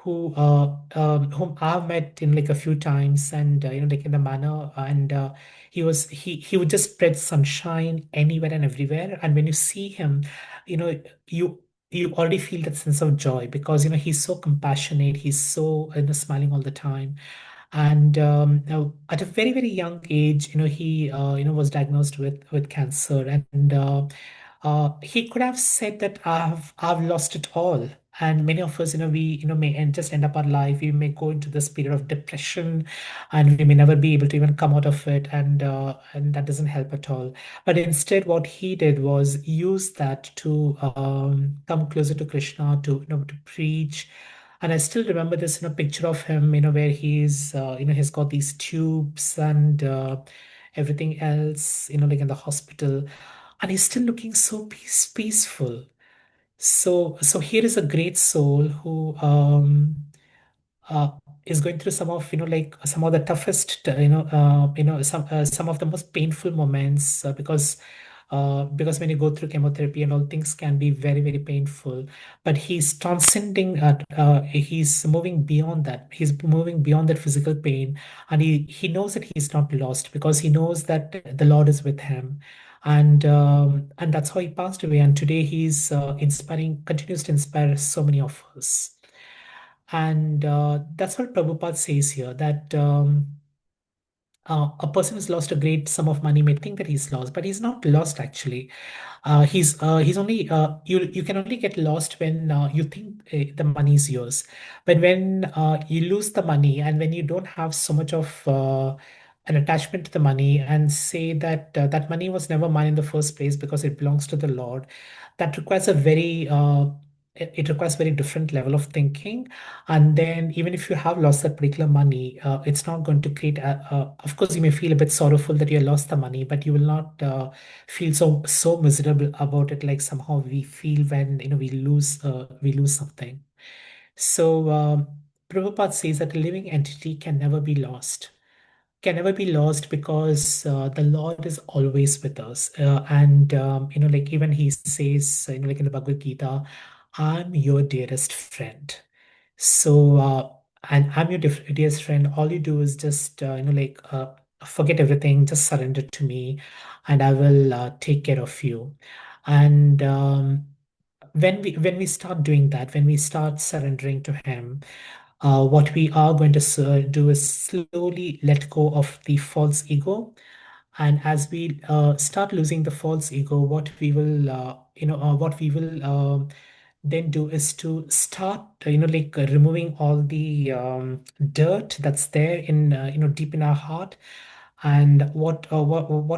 whom I've met in like a few times, and like in the manner, and he would just spread sunshine anywhere and everywhere. And when you see him, you know, you you already feel that sense of joy, because he's so compassionate, he's so smiling all the time. And now at a very, very young age, he was diagnosed with cancer, and he could have said that I've lost it all. And many of us, we may just end up our life. We may go into this period of depression, and we may never be able to even come out of it, and that doesn't help at all. But instead, what he did was use that to come closer to Krishna, to to preach. And I still remember this, picture of him, where he's got these tubes and everything else, like in the hospital, and he's still looking so peaceful. So here is a great soul who uh, is going through some of like some of the toughest some of the most painful moments, because when you go through chemotherapy and all, things can be very, very painful. But he's transcending, he's moving beyond that. He's moving beyond that physical pain, and he knows that he's not lost, because he knows that the Lord is with him. And that's how he passed away. And today he's continues to inspire so many of us. And that's what Prabhupada says here, that a person who's lost a great sum of money may think that he's lost, but he's not lost actually. He's only you can only get lost when you think the money is yours. But when you lose the money, and when you don't have so much of an attachment to the money, and say that that money was never mine in the first place because it belongs to the Lord, that requires a very it requires very different level of thinking. And then even if you have lost that particular money, it's not going to create of course you may feel a bit sorrowful that you lost the money, but you will not feel so miserable about it, like somehow we feel when we lose something. So Prabhupada says that a living entity can never be lost, because the Lord is always with us. And like even he says, like in the Bhagavad Gita, I'm your dearest friend. So, and I'm your dearest friend. All you do is just, forget everything, just surrender to me, and I will take care of you. And when we start doing that, when we start surrendering to Him, what we are going to do is slowly let go of the false ego. And as we start losing the false ego, what we will then do is to start, like removing all the dirt that's there in, deep in our heart. And what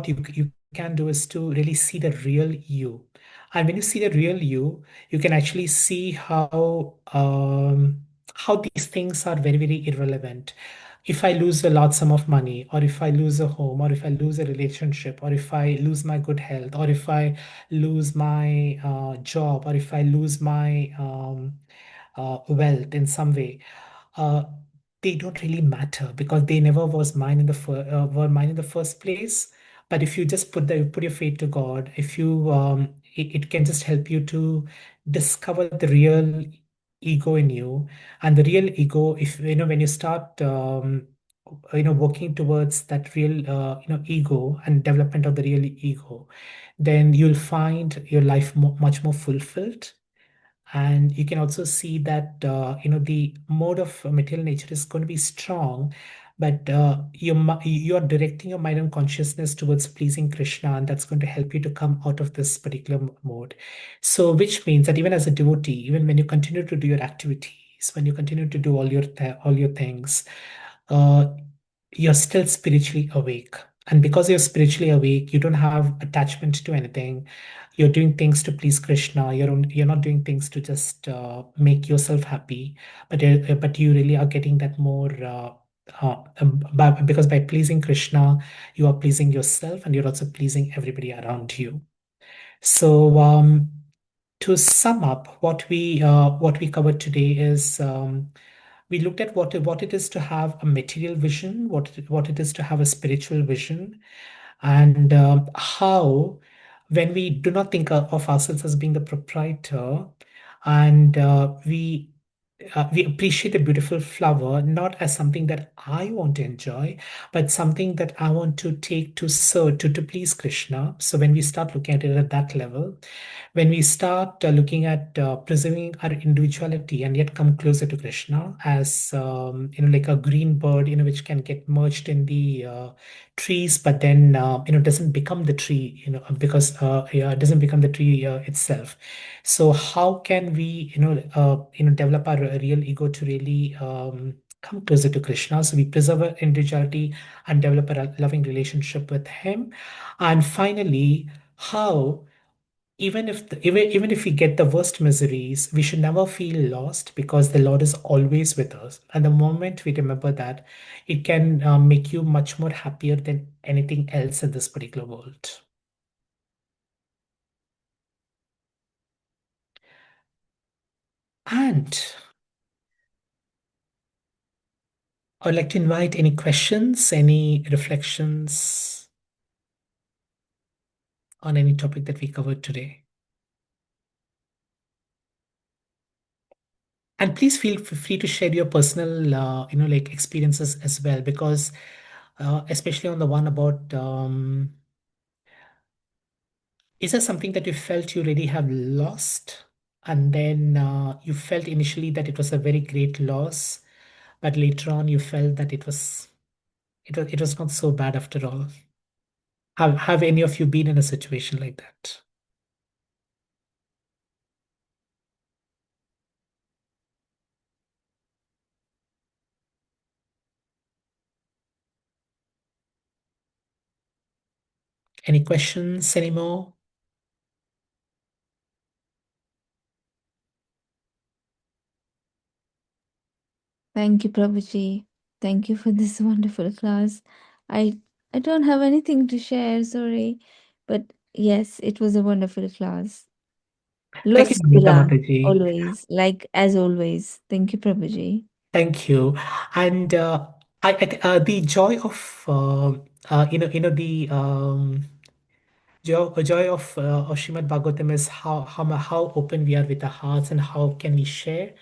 you can do is to really see the real you. And when you see the real you, you can actually see how these things are very, very irrelevant. if I lose a large sum of money, or if I lose a home, or if I lose a relationship, or if I lose my good health, or if I lose my job, or if I lose my wealth in some way, uh, they don't really matter because they never were mine in the first place. But if you just put your faith to God, if you it can just help you to discover the real ego in you. And the real ego, if you know, when you start working towards that real ego and development of the real ego, then you'll find your life much more fulfilled. And you can also see that the mode of material nature is going to be strong, but you're directing your mind and consciousness towards pleasing Krishna, and that's going to help you to come out of this particular mode. So which means that even as a devotee, even when you continue to do your activities, when you continue to do all your things, uh, you're still spiritually awake. And because you're spiritually awake, you don't have attachment to anything. You're doing things to please Krishna. You're not doing things to just make yourself happy, but you really are getting that more. Because by pleasing Krishna, you are pleasing yourself, and you're also pleasing everybody around you. So to sum up, what we covered today is we looked at what it is to have a material vision, what it is to have a spiritual vision, and how, when we do not think of ourselves as being the proprietor, and we appreciate a beautiful flower not as something that I want to enjoy, but something that I want to take to serve to please Krishna. So when we start looking at it at that level, when we start looking at preserving our individuality and yet come closer to Krishna, as like a green bird, which can get merged in the trees, but then doesn't become the tree, because yeah, it doesn't become the tree itself. So how can we develop our real ego to really come closer to Krishna? So we preserve our individuality and develop a loving relationship with Him. And finally, how, even if we get the worst miseries, we should never feel lost because the Lord is always with us. And the moment we remember that, it can make you much more happier than anything else in this particular world. And I'd like to invite any questions, any reflections on any topic that we covered today. And please feel free to share your personal, like experiences as well, because especially on the one about, is there something that you felt you really have lost? And then you felt initially that it was a very great loss, but later on you felt that it was not so bad after all. Have any of you been in a situation like that? Any questions anymore? Thank you, Prabhuji. Thank you for this wonderful class. I I don't have anything to share, sorry. But yes, it was a wonderful class. Thank you, Los Namita Kila, Mataji. always, like as always. Thank you, Prabhuji. Thank you. And the joy of the joy of Srimad Bhagavatam is how open we are with our hearts and how can we share.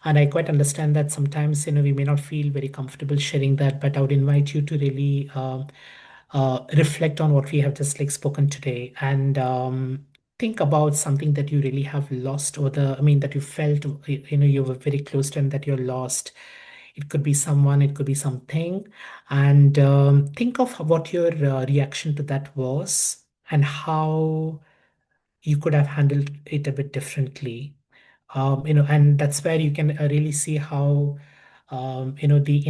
And I quite understand that sometimes we may not feel very comfortable sharing that, but I would invite you to really reflect on what we have just like spoken today, and think about something that you really have lost, or that you felt you were very close to and that you're lost. It could be someone, it could be something, and think of what your reaction to that was and how you could have handled it a bit differently. And that's where you can really see how the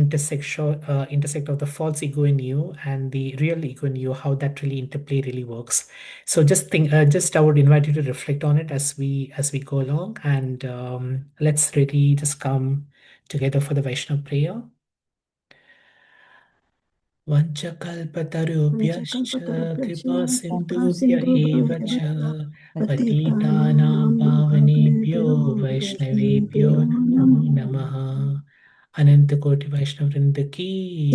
intersect of the false ego in you and the real ego in you, how that really interplay really works. So just I would invite you to reflect on it as we go along, and let's really just come together for the Vaishnav prayer. Vanchakalpatarubhyascha kripa sindhubhya eva cha patitanam pavanebhyo vaishnavebhyo namo namaha. Ananta Koti Vaishnav Vrinda ki,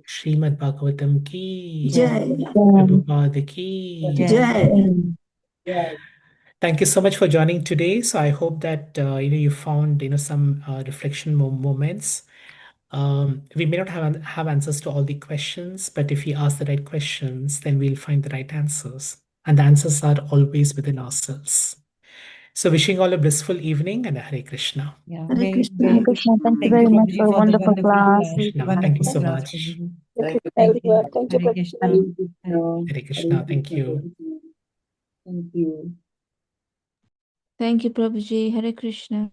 Srimad Bhagavatam ki, Prabhupada ki. Thank you so much for joining today. So I hope that you found some reflection moments. We may not have answers to all the questions, but if we ask the right questions, then we'll find the right answers. And the answers are always within ourselves. So wishing all a blissful evening and a Hare Krishna. Yeah. Hare Krishna. Very Hare good. Krishna. Thank you Thank very you, much Prabhuji, for a for the wonderful wonderful class. class. Krishna, thank you Wonderful so class, much. Prabhuji. Thank Thank you. you. Thank you, Hare Prabhuji. Krishna. Hare Krishna, thank you. Thank you. Thank you, Prabhuji. Hare Krishna.